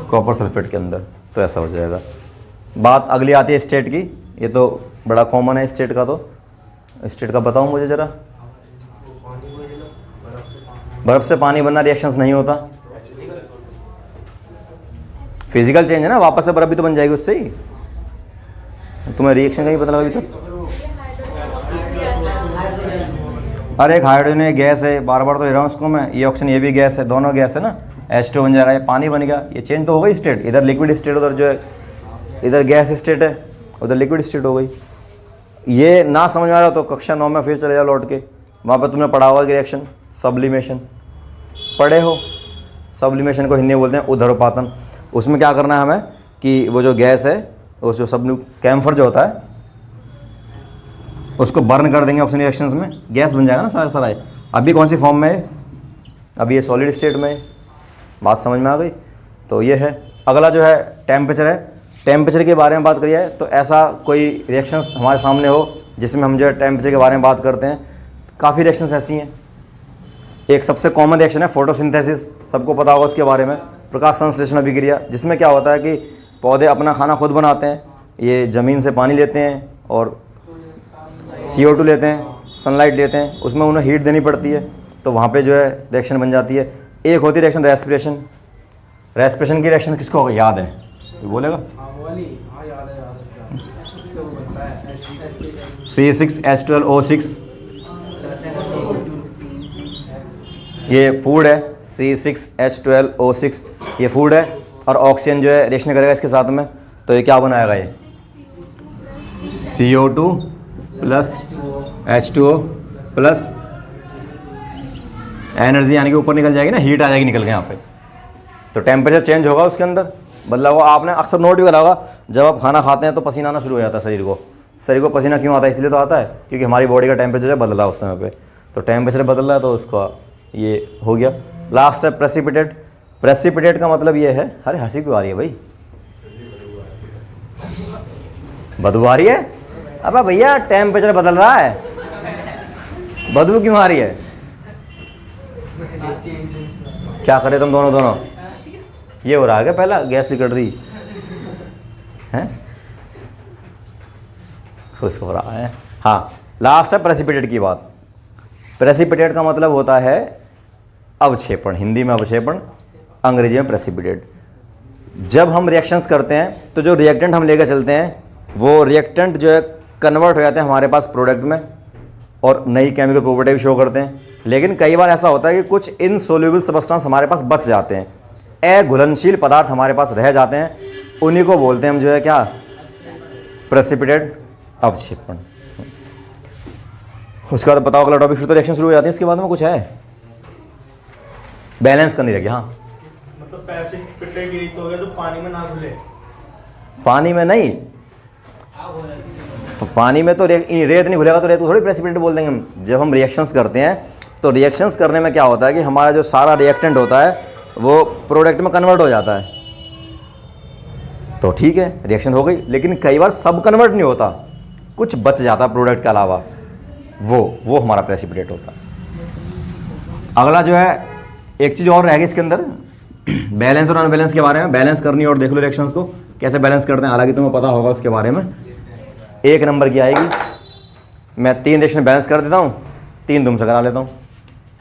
कॉपर सल्फेट के अंदर, तो ऐसा हो जाएगा। बात अगली आती है स्टेट की, ये तो बड़ा कॉमन है स्टेट का। तो स्टेट का बताओ मुझे ज़रा, बर्फ से पानी बनना रिएक्शंस नहीं होता, फिजिकल चेंज है ना, वापस से बर्फ भी तो बन जाएगी उससे ही, तुम्हें रिएक्शन का ही पता लगा अभी तक। अरे एक हाइड्रोजन है, गैस है, बार बार तो ले रहा हूँ उसको मैं, ये ऑक्सीजन ये भी गैस है, दोनों गैस है ना, H2 बन जाएगा, ये पानी बन गया, ये चेंज तो हो गई स्टेट, इधर लिक्विड स्टेट, उधर जो है इधर गैस स्टेट है, उधर लिक्विड स्टेट हो गई। ये ना समझ में आ रहा तो कक्षा 9 में फिर चले जाओ लौट के, वहाँ पर तुमने पढ़ा हुआ कि रिएक्शन सब्लिमेशन पढ़े हो। सब्लिमेशन को हिंदी में बोलते हैं उधरोपातन। उसमें क्या करना है हमें कि वो जो गैस है, उस जो सब कैम्फर जो होता है उसको बर्न कर देंगे ऑक्सीजन रिएक्शंस में, गैस बन जाएगा ना सारा सारा। अभी कौन सी फॉर्म में है? अभी ये सॉलिड स्टेट में है। बात समझ में आ गई? तो ये है। अगला जो है टेम्परेचर है। टेम्परेचर के बारे में बात करिए तो ऐसा कोई रिएक्शंस हमारे सामने हो जिसमें हम जो है टेम्परेचर के बारे में बात करते हैं। काफ़ी रिएक्शंस ऐसी हैं। एक सबसे कॉमन रिएक्शन है फोटोसिंथेसिस, सबको पता होगा उसके बारे में, प्रकाश संश्लेषण अभिक्रिया, जिसमें क्या होता है कि पौधे अपना खाना खुद बनाते हैं। ये ज़मीन से पानी लेते हैं और CO2 लेते हैं, सनलाइट लेते हैं, उसमें उन्हें हीट देनी पड़ती है, तो वहाँ पे जो है रिएक्शन बन जाती है। एक होती है रिएक्शन रेस्पिरेशन। रेस्पिरेशन की रिएक्शन किसको याद है? कोई बोलेगा? C6H12O6, ये फूड है। C6H12O6 ये फूड है, और ऑक्सीजन जो है रिएक्शन करेगा इसके साथ में, तो ये क्या बनाएगा? ये CO2 plus H2O plus energy, यानी कि ऊपर निकल जाएगी ना, हीट आ जाएगी निकल के यहाँ पे, तो टेम्परेचर चेंज होगा उसके अंदर, बदला हुआ। आपने अक्सर नोट भी करा होगा, जब आप खाना खाते हैं तो पसीना आना शुरू हो जाता है शरीर को पसीना क्यों आता है? इसलिए तो आता है क्योंकि हमारी बॉडी का टेम्परेचर जो है बदला उस समय पे, तो टेम्परेचर बदल रहा है तो उसका ये हो गया। लास्ट है प्रेसिपिटेट। प्रेसिपिटेट का मतलब ये है, अरे हंसी क्यों आ रही है भाई? बदबू आ रही है? अबे भैया टेम्परेचर बदल रहा है, बदबू क्यों आ रही है? क्या करे तुम दोनों? ये हो रहा है क्या? पहला गैस निकल रही है, खुश हो रहा है। हाँ, लास्ट है प्रेसिपिटेट की बात। प्रेसिपिटेट का मतलब होता है अवक्षेपण, हिंदी में अवक्षेपण, अंग्रेजी में प्रेसिपिटेट। जब हम रिएक्शंस करते हैं तो जो रिएक्टेंट हम लेकर चलते हैं, वो रिएक्टेंट जो है कन्वर्ट हो जाते हैं हमारे पास प्रोडक्ट में, और नई केमिकल प्रॉपर्टी भी शो करते हैं। लेकिन कई बार ऐसा होता है कि कुछ इनसोल्यूबल सब्सटेंस हमारे पास बच जाते हैं, अघुलनशील पदार्थ हमारे पास रह जाते हैं, उन्हीं को बोलते हैं हम जो है क्या? प्रेसिपिटेट, अवक्षेपण। उसके बाद बताओ अगला टॉपिक, फिर तो रिएक्शन शुरू हो जाती है। इसके बाद में कुछ है बैलेंस करनी रहेगी। हाँ, मतलब प्रेसिपिटेट यही तो हो गया जो पानी में ना घुले। पानी में नहीं, पानी में तो रेत नहीं घुलेगा तो रेत को थोड़ी प्रेसिपिटेट बोल देंगे हम। जब हम रिएक्शंस करते हैं तो रिएक्शंस करने में क्या होता है कि हमारा जो सारा रिएक्टेंट होता है वो प्रोडक्ट में कन्वर्ट हो जाता है, तो ठीक है रिएक्शन हो गई। लेकिन कई बार सब कन्वर्ट नहीं होता, कुछ बच जाता है प्रोडक्ट के अलावा, वो हमारा प्रेसिपिटेट होता है। अगला जो है एक चीज़ और रहेगी इसके अंदर, बैलेंस और अनबैलेंस के बारे में। बैलेंस करनी और देख लो रिएक्शंस को कैसे बैलेंस करते हैं, हालांकि तुम्हें पता होगा उसके बारे में। 1 नंबर की आएगी, मैं 3 रिएक्शन बैलेंस कर देता हूँ, 3 तुमसे करा लेता हूँ,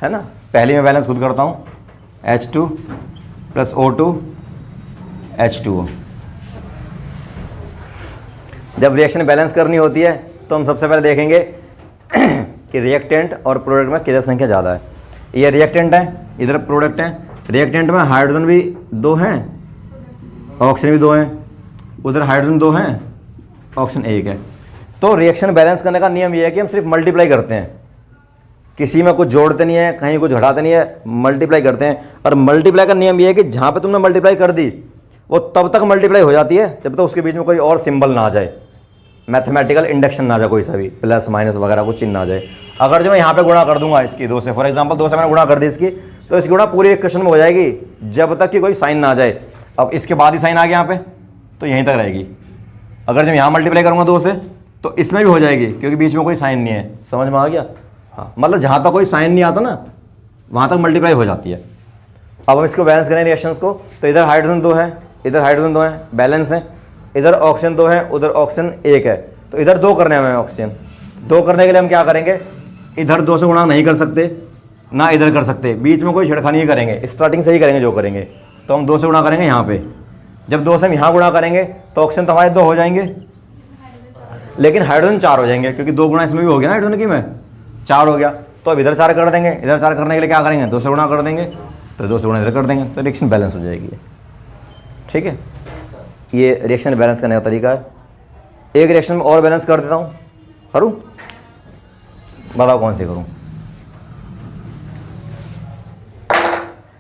है ना। पहली मैं बैलेंस खुद करता हूँ, H2 प्लस O2 H2O। जब रिएक्शन बैलेंस करनी होती है तो हम सबसे पहले देखेंगे कि रिएक्टेंट और प्रोडक्ट में किधर संख्या ज़्यादा है। ये रिएक्टेंट है, इधर प्रोडक्ट है। रिएक्टेंट में हाइड्रोजन भी 2 हैं, ऑक्सीजन भी 2 हैं, उधर हाइड्रोजन 2 हैं, ऑक्सीजन 1 है। तो रिएक्शन बैलेंस करने का नियम ये है कि हम सिर्फ मल्टीप्लाई करते हैं, किसी में कुछ जोड़ते नहीं है, कहीं कुछ घटाते नहीं है, मल्टीप्लाई करते हैं। और मल्टीप्लाई का नियम ये है कि जहाँ पे तुमने मल्टीप्लाई कर दी वो तब तक मल्टीप्लाई हो जाती है जब तक उसके बीच में कोई और सिंबल ना आ जाए, मैथमेटिकल इंडक्शन ना आ जाए, कोई सा भी प्लस माइनस वगैरह कुछ चिन्ह ना आ जाए। अगर जो मैं यहाँ पे गुणा कर दूंगा इसकी 2 से, फॉर एग्जांपल 2 से मैंने गुणा कर दी इसकी, तो इसकी गुणा पूरी इक्वेशन में हो जाएगी जब तक कि कोई साइन ना आ जाए। अब इसके बाद ही साइन आ गया यहाँ पे तो यहीं तक रहेगी। अगर जब यहाँ मल्टीप्लाई करूँगा 2 से तो इसमें भी हो जाएगी क्योंकि बीच में कोई साइन नहीं है। समझ में आ गया? हाँ, मतलब जहाँ तक कोई साइन नहीं आता ना वहाँ तक मल्टीप्लाई हो जाती है। अब हम इसको बैलेंस करें रिएक्शंस को, तो इधर हाइड्रोजन 2 है, इधर हाइड्रोजन 2 है, बैलेंस है। इधर ऑक्सीजन 2 है, उधर ऑक्सीजन 1 है, तो इधर 2 करने हमें ऑक्सीजन। 2 करने के लिए हम क्या करेंगे, इधर 2 से गुणा नहीं कर सकते ना इधर कर सकते, बीच में कोई छिड़खानी ही करेंगे, स्टार्टिंग से ही करेंगे जो करेंगे। तो हम 2 से गुणा करेंगे यहाँ पे। जब 2 से हम यहाँ गुणा करेंगे तो ऑक्सीजन तो हमारे 2 हो जाएंगे, लेकिन हाइड्रोजन 4 हो जाएंगे क्योंकि 2 गुणा इसमें भी हो गया ना, हाइड्रोजन की में 4 हो गया। तो तो अब इधर 4 कर देंगे, इधर 4 करने के लिए क्या करेंगे, 2 से गुणा कर देंगे, तो 2 से गुणा इधर कर देंगे, तो रिएक्शन बैलेंस हो जाएगी। ठीक है, ये रिएक्शन बैलेंस करने का तरीका है। एक रिएक्शन में और बैलेंस कर देता हूँ, करूँ, बताओ कौन सी करूँ?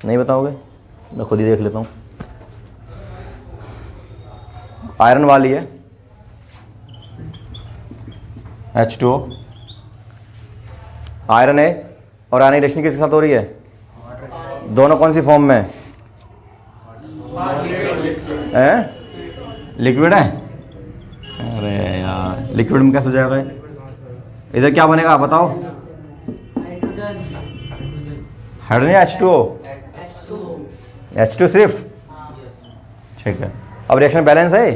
नहीं बताओगे, मैं खुद ही देख लेता हूँ। आयरन वाली है H2O, आयरन है, और आयरन रिएक्शन किसके साथ हो रही है? दोनों कौन सी फॉर्म में है? लिक्विड है। अरे यार, लिक्विड में कैसे हो जाएगा? इधर क्या बनेगा बताओ? हाइड्रोजन या H2O? H2 सिर्फ। ठीक है, अब रिएक्शन बैलेंस है,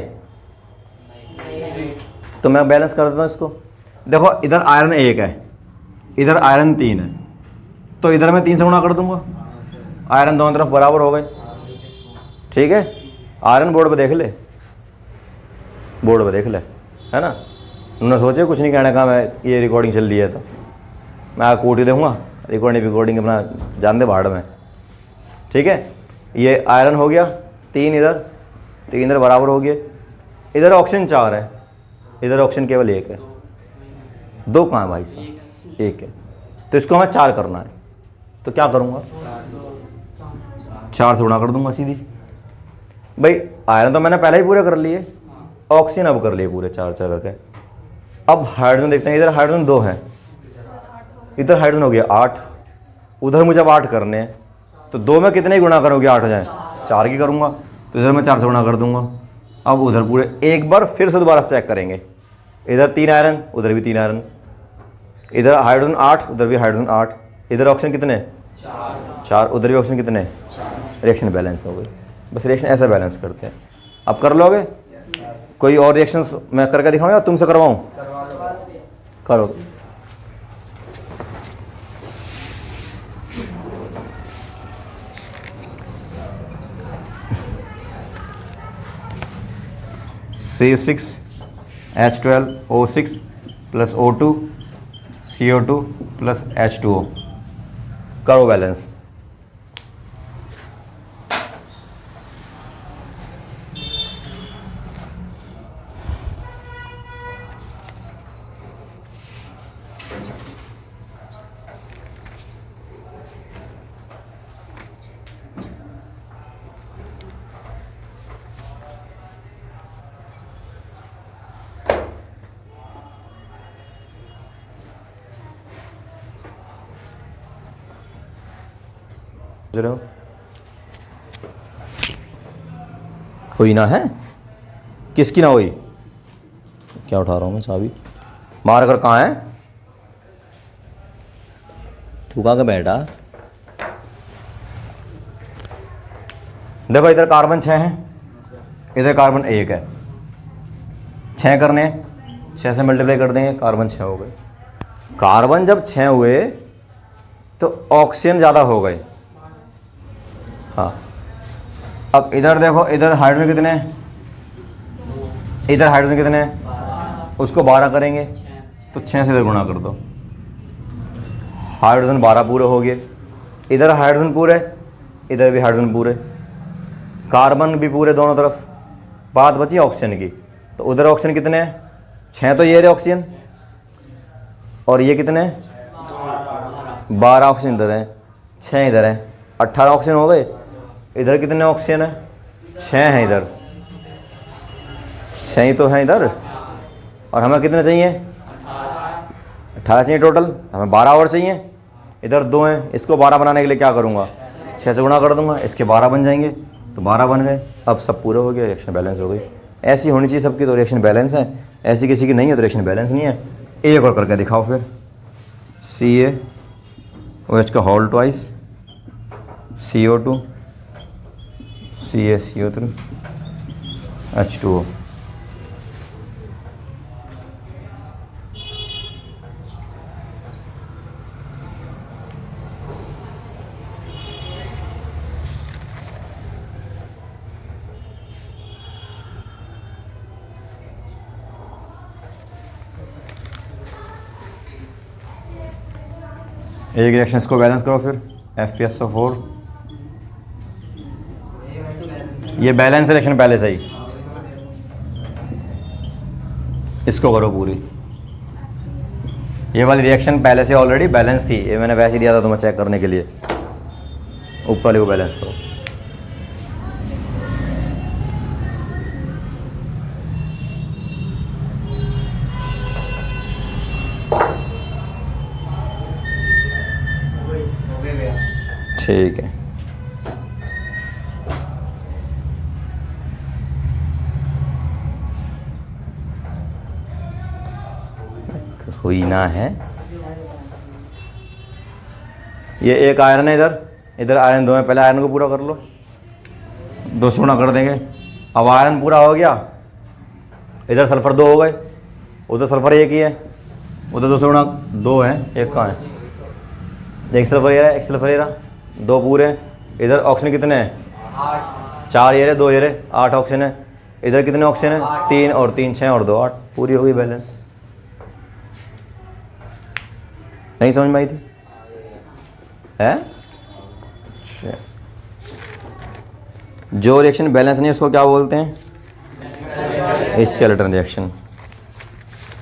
तो मैं बैलेंस कर देता हूँ इसको। देखो इधर आयरन 1 है, इधर आयरन 3 है, तो इधर मैं 3 से गुणा कर दूंगा, आयरन दोनों तरफ बराबर हो गए। ठीक है, आयरन बोर्ड पे देख ले, बोर्ड पे देख ले, है ना। उन्होंने सोचे कुछ नहीं कहने का, मैं ये रिकॉर्डिंग चल रही है तो मैं कोट ही दूँगा, रिकॉर्डिंग अपना जान दे भाड़ में। ठीक है, ये आयरन हो गया 3 इधर, 3 इधर बराबर हो गए। इधर ऑक्सीजन 4 है, इधर ऑक्सीजन केवल 1 है। 2 कहाँ है भाई साहब? 1 है, तो इसको हमें 4 करना है, तो क्या करूँगा? 4 से गुणा कर दूंगा सीधी। भाई आयरन तो मैंने पहले ही पूरे कर लिए, ऑक्सीजन अब कर लिए पूरे 4 करके। अब हाइड्रोजन देखते हैं, इधर हाइड्रोजन 2 है, इधर हाइड्रोजन हो गया 8, उधर मुझे अब 8 करने हैं, तो 2 में कितने ही गुणा करोगे 8 हो जाए? 4 की करूँगा, तो इधर मैं 4 से गुणा कर दूंगा। अब उधर पूरे एक बार फिर से दोबारा चेक करेंगे, इधर 3 आयरन, उधर भी 3 आयरन, इधर हाइड्रोजन 8, उधर भी हाइड्रोजन 8, इधर ऑक्सीजन कितने? 4, उधर भी ऑक्सीजन कितने? रिएक्शन बैलेंस हो गई। बस रिएक्शन ऐसा बैलेंस करते हैं। अब कर लोगे? कोई और रिएक्शंस मैं करके दिखाऊँ या तुमसे करवाऊँ? करो। C6H12O6 plus O2 CO2 plus H2O, करो बैलेंस। रहे हो हुई ना है? किसकी ना हुई? क्या उठा रहा हूँ मैं? चाबी मार कर कहाँ है? तू कहाँ का बैठा? देखो इधर कार्बन 6 है, इधर कार्बन 1 है। 6 करने, 6 से मल्टीप्लाई कर देंगे, कार्बन 6 हो गए। कार्बन जब 6 हुए तो ऑक्सीजन ज़्यादा हो गए। हाँ, अब इधर देखो, इधर हाइड्रोजन कितने हैं? इधर हाइड्रोजन कितने हैं? उसको 12 करेंगे, तो 6 से इधर गुणा कर दो, हाइड्रोजन 12 पूरे हो गए। इधर हाइड्रोजन पूरे, इधर भी हाइड्रोजन पूरे, कार्बन भी पूरे दोनों तरफ। बात बची ऑक्सीजन की, तो उधर ऑक्सीजन कितने हैं? 6 तो ये रहे ऑक्सीजन, और ये कितने हैं? 12 ऑक्सीजन इधर हैं, 6 इधर हैं, 18 ऑक्सीजन हो गए। इधर कितने ऑक्सीजन है? 6 हैं इधर, 6 ही तो हैं इधर, और हमें कितने चाहिए? 18 चाहिए टोटल, हमें 12 और चाहिए। इधर 2 हैं, इसको 12 बनाने के लिए क्या करूँगा? 6 से गुणा कर दूंगा, इसके 12 बन जाएंगे, तो 12 बन गए। अब सब पूरे हो गए, रिएक्शन बैलेंस हो गई। ऐसी होनी चाहिए सबकी, तो रिएक्शन बैलेंस है। ऐसी किसी की नहीं है तो रिएक्शन बैलेंस नहीं है। एक और करके दिखाओ फिर। CaOH का whole twice, CO2 CaCO3 H2O। एक रिएक्शन इसको बैलेंस करो फिर FeSO4, ये बैलेंस रिएक्शन पहले से ही, इसको करो पूरी। ये वाली रिएक्शन पहले से ऑलरेडी बैलेंस थी, ये मैंने वैसे ही दिया था तुम्हें चेक करने के लिए। ऊपर वाले को बैलेंस करो। ठीक है, हुई ना है। ये एक आयरन है, इधर आयरन 2 है, पहले आयरन को पूरा कर लो, 2 गुणा कर देंगे। अब आयरन पूरा हो गया, इधर सल्फर 2 हो गए, उधर सल्फर 1 ही है, उधर 2 गुणा 2 है, एक कहाँ है, एक सल्फर ये रहा, एक सल्फर ये रहा, 2 पूरे। इधर ऑक्सीजन कितने हैं, 4 ये रहे, 2 ये रहे, 8 ऑक्सीजन है। इधर कितने ऑक्सीजन है, 3 और 3 6 और 2 8, पूरी हो गई बैलेंस। नहीं समझ में आई थी है? जो रिएक्शन बैलेंस नहीं उसको क्या बोलते हैं, स्केलेटन रिएक्शन।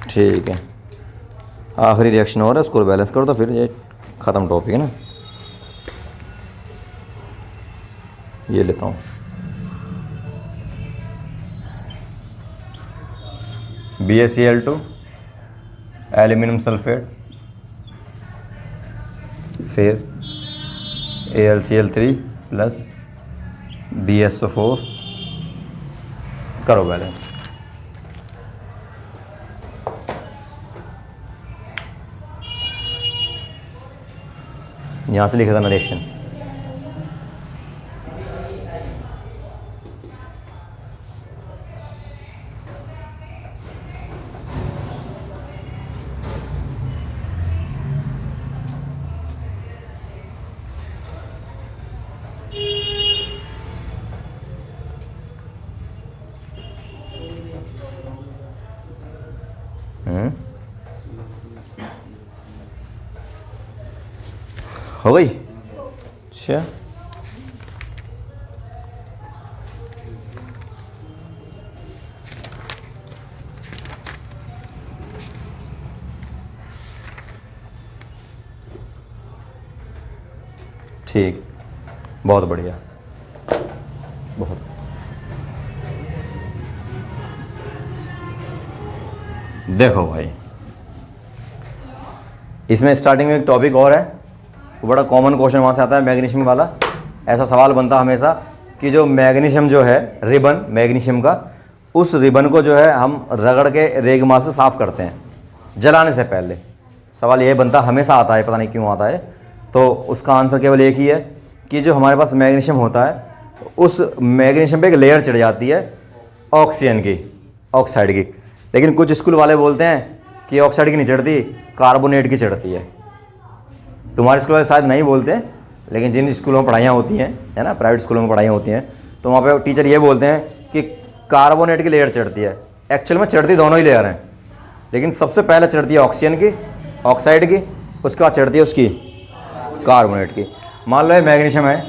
ठीक है, आखिरी रिएक्शन और है, उसको बैलेंस करो तो फिर ये ख़त्म टॉपिक है ना। ये लेता हूँ, BaCl2 एल्यूमिनियम सल्फेट, फिर AlCl3 प्लस BaSO4, करो बैलेंस। यहाँ से लिखेगा ना रिएक्शन। हो गई। अच्छा, ठीक, बहुत बढ़िया, बहुत। देखो भाई, इसमें स्टार्टिंग में एक टॉपिक और है, वो बड़ा कॉमन क्वेश्चन वहाँ से आता है, मैग्नीशियम वाला। ऐसा सवाल बनता हमेशा कि जो मैग्नीशियम जो है रिबन मैग्नीशियम का, उस रिबन को जो है हम रगड़ के रेगमाल से साफ़ करते हैं जलाने से पहले। सवाल ये बनता हमेशा आता है, पता नहीं क्यों आता है। तो उसका आंसर केवल एक ही है कि जो हमारे पास मैग्नीशियम होता है, उस मैग्नीशियम पे एक लेयर चढ़ जाती है ऑक्सीजन की, ऑक्साइड की। लेकिन कुछ स्कूल वाले बोलते हैं कि ऑक्साइड की नहीं चढ़ती, कार्बोनेट की चढ़ती है। तुम्हारे स्कूल वाले शायद नहीं बोलते, लेकिन जिन स्कूलों में पढ़ाइयाँ होती हैं, है ना, प्राइवेट स्कूलों में पढ़ाइयाँ होती हैं, तो वहाँ पे टीचर ये बोलते हैं कि कार्बोनेट की लेयर चढ़ती है। एक्चुअल में चढ़ती दोनों ही लेयर हैं, लेकिन सबसे पहले चढ़ती है ऑक्सीजन की, ऑक्साइड की, उसके बाद चढ़ती है उसकी कार्बोनेट की। मान लो ये मैग्नीशियम है,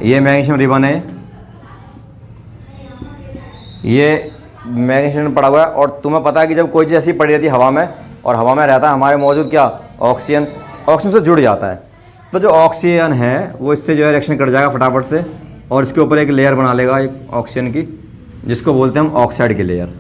ये मैग्नीशियम रिबन है, ये मैग्नीशियम पड़ा हुआ है, और तुम्हें पता है कि जब कोई चीज़ ऐसी पड़ी रहती है हवा में, और हवा में रहता है हमारे मौजूद क्या, ऑक्सीजन, ऑक्सीजन से जुड़ जाता है। तो जो ऑक्सीजन है वो इससे जो है रिएक्शन कर जाएगा फटाफट से, और इसके ऊपर एक लेयर बना लेगा एक ऑक्सीजन की, जिसको बोलते हैं हम ऑक्साइड की लेयर।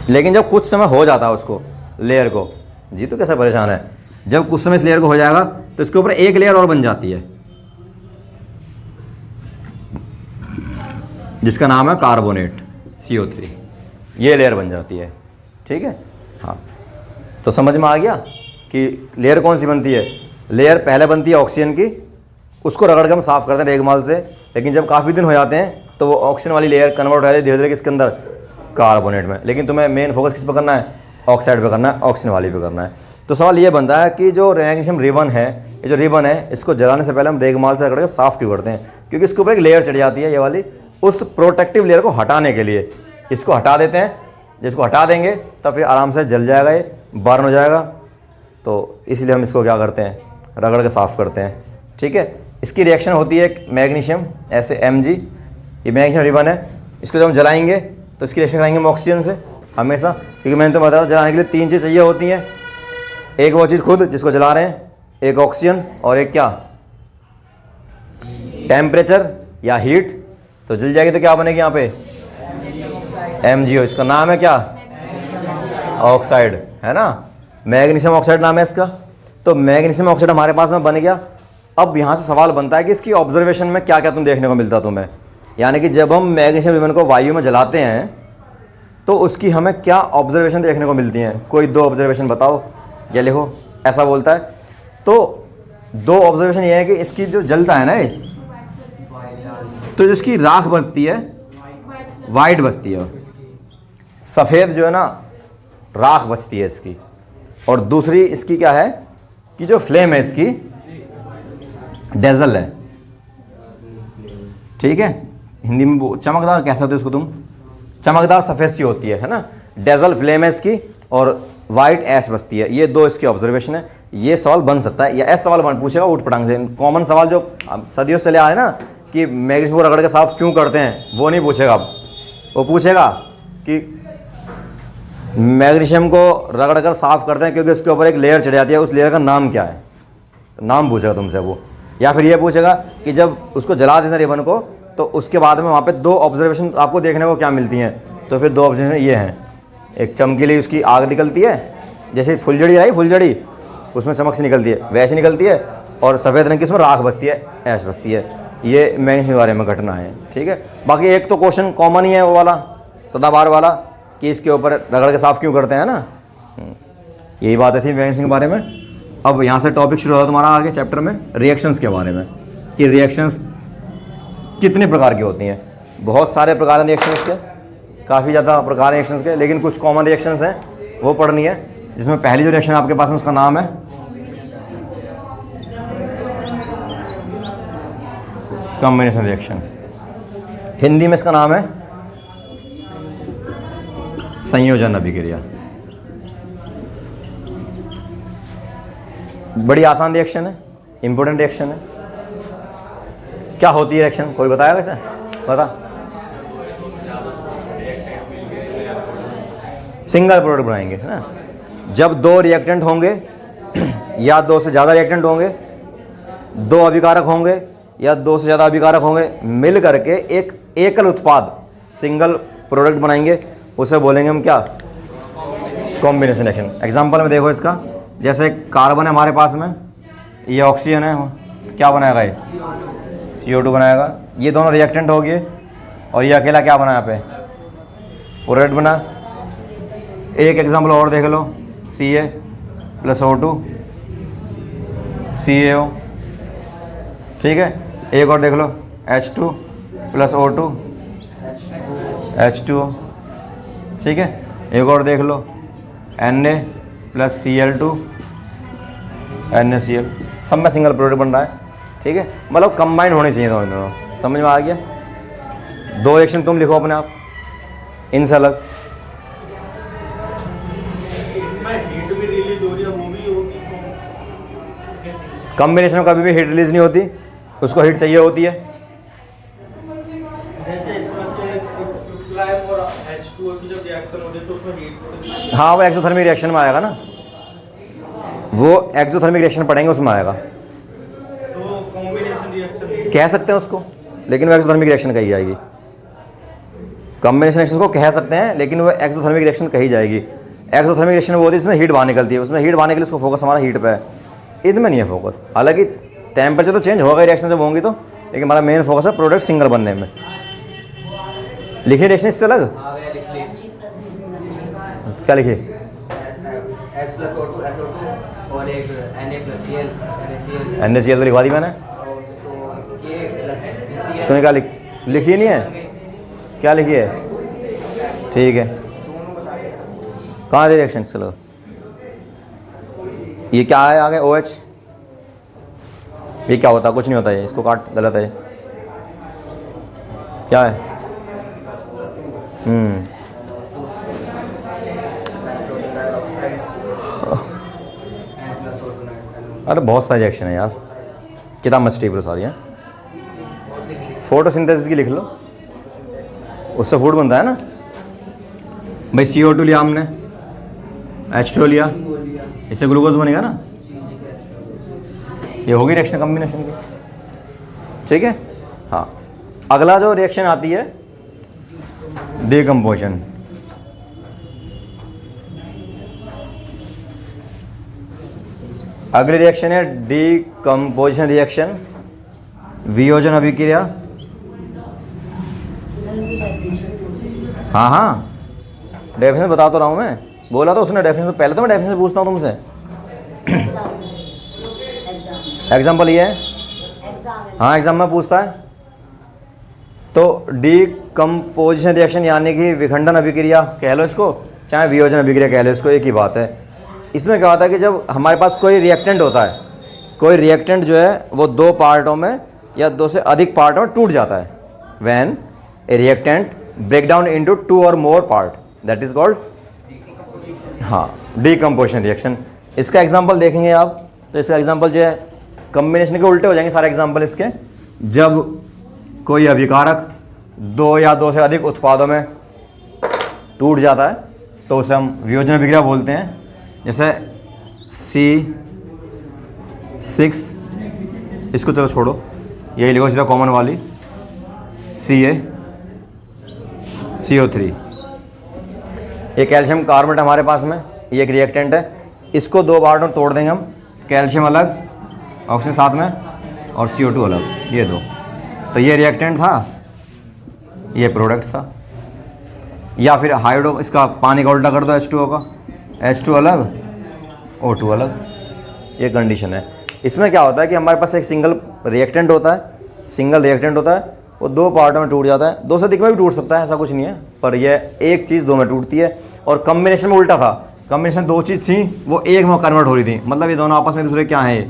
लेकिन जब कुछ समय हो जाता है उसको लेयर को, जी तो कैसा परेशान है, जब कुछ समय इस लेयर को हो जाएगा तो इसके ऊपर एक लेयर और बन जाती है, जिसका नाम है कार्बोनेट, CO3। ये लेयर बन जाती है, ठीक है। हाँ, तो समझ में आ गया कि लेयर कौन सी बनती है। लेयर पहले बनती है ऑक्सीजन की, उसको रगड़ के हम साफ़ करते हैं रेगमाल से, लेकिन जब काफ़ी दिन हो जाते हैं तो वो ऑक्सीजन वाली लेयर कन्वर्ट हो जाती है धीरे धीरे किसके अंदर, कार्बोनेट में। लेकिन तुम्हें मेन फोकस किस पर करना है, ऑक्साइड पे करना है, ऑक्सीजन वाली पे करना है। तो सवाल ये बनता है कि जो मैग्नीशियम रिबन है, ये जो रिबन है, इसको जलाने से पहले हम रेगमाल से रगड़ के साफ़ क्यों करते हैं, क्योंकि इसके ऊपर एक लेयर चढ़ जाती है ये वाली, उस प्रोटेक्टिव लेयर को हटाने के लिए इसको हटा देते हैं। जिसको हटा देंगे तब फिर आराम से जल जाएगा ये, बर्न हो जाएगा, तो इसलिए हम इसको क्या करते हैं, रगड़ के साफ़ करते हैं। ठीक है, इसकी रिएक्शन होती है एक मैग्नीशियम ऐसे Mg, ये मैग्नीशियम रिबन है, इसको जब हम जलाएंगे तो इसकी रिएक्शन कराएंगे हम ऑक्सीजन से हमेशा, क्योंकि मैंने तो बताया जलाने के लिए 3 चीज़ चाहिए होती हैं, एक वो चीज़ खुद जिसको जला रहे हैं, एक ऑक्सीजन, और एक क्या, टेम्परेचर या हीट। तो जल जाएगी तो क्या बनेगी यहाँ पे, MgO, इसका नाम है क्या, ऑक्साइड, है ना, मैग्नीशियम ऑक्साइड नाम है इसका। तो मैग्नीशियम ऑक्साइड हमारे पास में बन गया। अब यहाँ से सवाल बनता है कि इसकी ऑब्जर्वेशन में क्या क्या तुम देखने को मिलता तुम्हें, यानी कि जब हम मैग्नीशियम रिबन को वायु में जलाते हैं तो उसकी हमें क्या ऑब्जर्वेशन देखने को मिलती हैं, कोई 2 ऑब्जर्वेशन बताओ या लिखो, ऐसा बोलता है। तो 2 ऑब्जर्वेशन ये है कि इसकी जो जलता है ना ये, तो जिसकी राख बचती है वाइट बचती है, सफ़ेद जो है ना राख बचती है इसकी, और दूसरी इसकी क्या है कि जो फ्लेम है इसकी डेजल है। ठीक है, हिंदी में वो चमकदार कह सकते हो इसको तुम, चमकदार सफ़ेद सी होती है ना, डेजल फ्लेम है इसकी, और वाइट ऐश बचती है। ये 2 इसकी ऑब्जर्वेशन है। ये सवाल बन सकता है, या ऐसा सवाल बन पूछेगा ऊट पटांग से, कॉमन सवाल जो सदियों से चले आ रहे हैं ना कि मैग्नीशियम को रगड़ के साफ क्यों करते हैं, वो नहीं पूछेगा। अब वो पूछेगा कि मैग्नीशियम को रगड़ कर साफ़ करते हैं क्योंकि उसके ऊपर एक लेयर चढ़ जाती है, उस लेयर का नाम क्या है, नाम पूछेगा तुमसे वो। या फिर ये पूछेगा कि जब उसको जला देते हैं रिबन को तो उसके बाद में वहाँ पे 2 ऑब्जर्वेशन आपको देखने को क्या मिलती हैं, तो फिर 2 ऑब्जर्वेशन ये हैं, एक चमकीली उसकी आग निकलती है, जैसे फुलझड़ी रही फुलझड़ी उसमें चमक से निकलती है वैसे निकलती है, और सफ़ेद रंग की उसमें राख बचती है, ऐश बचती है। ये मैग्नीशियम के बारे में घटना है। ठीक है, बाकी एक तो क्वेश्चन कॉमन ही है वो वाला सदाबहार वाला कि इसके ऊपर रगड़ के साफ़ क्यों करते हैं ना, यही बातें थी मैग्नीशियम के बारे में। अब यहाँ से टॉपिक शुरू होगा तुम्हारा आगे चैप्टर में रिएक्शंस के बारे में, कि रिएक्शंस कितने प्रकार की होती हैं। बहुत सारे प्रकार हैं रिएक्शंस के, काफ़ी ज़्यादा प्रकार हैं रिएक्शंस के, लेकिन कुछ कॉमन रिएक्शंस हैं वो पढ़नी है, जिसमें पहली जो रिएक्शन आपके पास है उसका नाम है कॉम्बिनेशन रिएक्शन। हिंदी में इसका नाम है संयोजन अभिक्रिया। बड़ी आसान रिएक्शन है, इंपॉर्टेंट रिएक्शन है। क्या होती है रिएक्शन, कोई बताया वैसे, बता। सिंगल प्रोडक्ट बनाएंगे, है ना। जब 2 रिएक्टेंट होंगे या 2 से ज़्यादा रिएक्टेंट होंगे, 2 अभिकारक होंगे या 2 से ज़्यादा अभिकारक होंगे, मिल करके एक एकल उत्पाद सिंगल प्रोडक्ट बनाएंगे, उसे बोलेंगे हम क्या, कॉम्बिनेशन रिएक्शन। एग्जांपल में देखो इसका, जैसे कार्बन है हमारे पास में, ये ऑक्सीजन है, क्या बनाएगा ये CO2 बनाएगा। ये दोनों रिएक्टेंट हो गए और ये अकेला क्या बना यहाँ पे, प्रोडक्ट बना। एक एग्जांपल और देख लो, Ca+O2 CaO। ठीक है, एक और देख लो, H2+O2 H2O। ठीक है, एक और देख लो, Na+Cl2 NaCl। सब में सिंगल प्रोडक्ट बन रहा है। ठीक है, मतलब कंबाइंड होने चाहिए दोनों। समझ में आ गया। 2 रिएक्शन तुम लिखो अपने आप इनसे अलग। हीट भी रिलीज हो रही है, वो भी होगी। कॉम्बिनेशन में कभी भी हीट रिलीज नहीं होती, उसको हीट चाहिए होती है। जैसे इसमें तो एक फ्लाइम और H2O की जब रिएक्शन होती है तो उसमें हीट, हाँ, वो एक्सोथर्मिक रिएक्शन में आएगा ना, वो एक्सोथर्मिक रिएक्शन पढ़ेंगे उसमें आएगा, तो कॉम्बिनेशन रिएक्शन कह सकते हैं उसको, लेकिन वो एक्सोथर्मिक रिएक्शन कही जाएगी। कॉम्बिनेशन रिएक्शन को कह सकते हैं लेकिन वो एक्सोथर्मिक रिएक्शन कही जाएगी। एक्सोथर्मिक रिएक्शन वो होती है इसमें हीट बाहर निकलती है, उसमें हीट बाहर निकली, उसको फोकस हमारा हीट पे है, इनमें नहीं है फोकस। हालांकि टेम्परेचर तो चेंज होगा रिएक्शन जब होंगी तो, लेकिन हमारा मेन फोकस है प्रोडक्ट सिंगल बनने में। लिखिए रिएक्शन इससे अलग, क्या लिखिए, H+O2 SO2 और एक Na+Cl NaCl NaCl तो लिखवा दी मैंने, तो K+Cl। तूने क्या लिखी नहीं है, क्या लिखी है, ठीक है। कहाँ दे रिएक्शन चलो, ये क्या है आगे OH, ये क्या होता है, कुछ नहीं होता है, इसको काट, गलत है, क्या है, नाइट्रोजन डाइऑक्साइड अरे बहुत सारे रिएक्शन है यार, किताब मत स्टेबल सारी है। फोटोसिंथेसिस की लिख लो, उससे फूड बनता है ना भाई। CO2 लिया हमने, H2O लिया, इससे ग्लूकोज बनेगा ना। ये होगी रिएक्शन कॉम्बिनेशन की, ठीक है। हाँ, अगला जो रिएक्शन आती है डिकम्पोजिशन। अगली रिएक्शन है डिकम्पोजिशन रिएक्शन, वियोजन अभिक्रिया। हाँ हाँ, डेफिनेशन बता तो रहा हूँ मैं, बोला तो उसने डेफिनेशन। पहले तो मैं डेफिनेशन पूछता हूँ तुमसे। एग्जाम्पल ये है, हाँ एग्जाम में पूछता है। तो डिकम्पोजिशन रिएक्शन यानी कि विखंडन अभिक्रिया कह लो इसको, चाहे वियोजन अभिक्रिया कह लो इसको, एक ही बात है। इसमें क्या होता है कि जब हमारे पास कोई रिएक्टेंट होता है, कोई रिएक्टेंट जो है वो दो पार्टों में या दो से अधिक पार्टों में टूट जाता है। When a reactant break down into 2 और more part, that is called हाँ डिकम्पोजिशन रिएक्शन। इसका एग्जांपल देखेंगे आप, तो इसका एग्जांपल जो है कॉम्बिनेशन के उल्टे हो जाएंगे सारे एग्जांपल इसके। जब कोई अभिकारक 2 या 2 से अधिक उत्पादों में टूट जाता है तो उसे हम वियोजन अभिक्रिया बोलते हैं। जैसे C6, इसको चलो छोड़ो, यही लिखो सीधा कॉमन वाली, CO3। ये कैल्शियम कार्बोनेट हमारे पास में, ये एक रिएक्टेंट है। इसको 2 पार्ट में तोड़ देंगे हम, कैल्शियम अलग, ऑक्सीजन साथ में, और CO2 अलग, ये 2। तो ये रिएक्टेंट था, ये प्रोडक्ट था। या फिर हाइड्रो, इसका पानी का उल्टा कर दो, H2O का, H2 अलग, O2 अलग, ये कंडीशन है। इसमें क्या होता है कि हमारे पास एक सिंगल रिएक्टेंट होता है, वो 2 पार्टों में टूट जाता है। 2 से अधिक में भी टूट सकता है, ऐसा कुछ नहीं है, पर यह एक चीज़ 2 में टूटती है। और कॉम्बिनेशन में उल्टा था, कॉम्बिनेशन 2 चीज़ थी, वो एक में कन्वर्ट हो रही थी। मतलब ये दोनों आपस में दूसरे क्या है,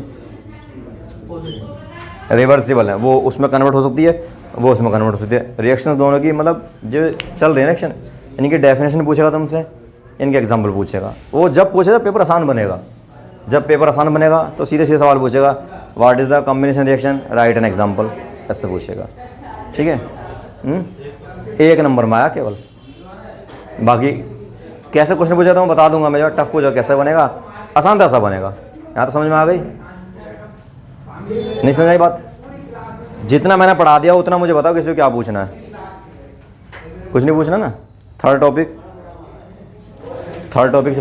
रिवर्सिबल है। वो उसमें कन्वर्ट हो सकती है, वो उसमें कन्वर्ट हो सकती है। रिएक्शंस दोनों की मतलब जो चल रहे हैं रिएक्शन, इनकी डेफिनेशन पूछेगा तुमसे, इनके एग्जाम्पल पूछेगा। वो जब पूछेगा पेपर आसान बनेगा, जब पेपर आसान बनेगा तो सीधे सीधे सवाल पूछेगा, what is the combination reaction, right an example, ऐसे पूछेगा, ठीक है। 1 नंबर में आया केवल। बाकी कैसे क्वेश्चन पूछा तो मैं बता दूंगा मैं, जो टफ पूछा कैसे बनेगा, आसान तो ऐसा बनेगा। यहाँ तो समझ में आ गई, नहीं समझ आई बात? जितना मैंने पढ़ा दिया उतना मुझे बताओ किसी को क्या पूछना है। कुछ नहीं पूछना ना। Third topic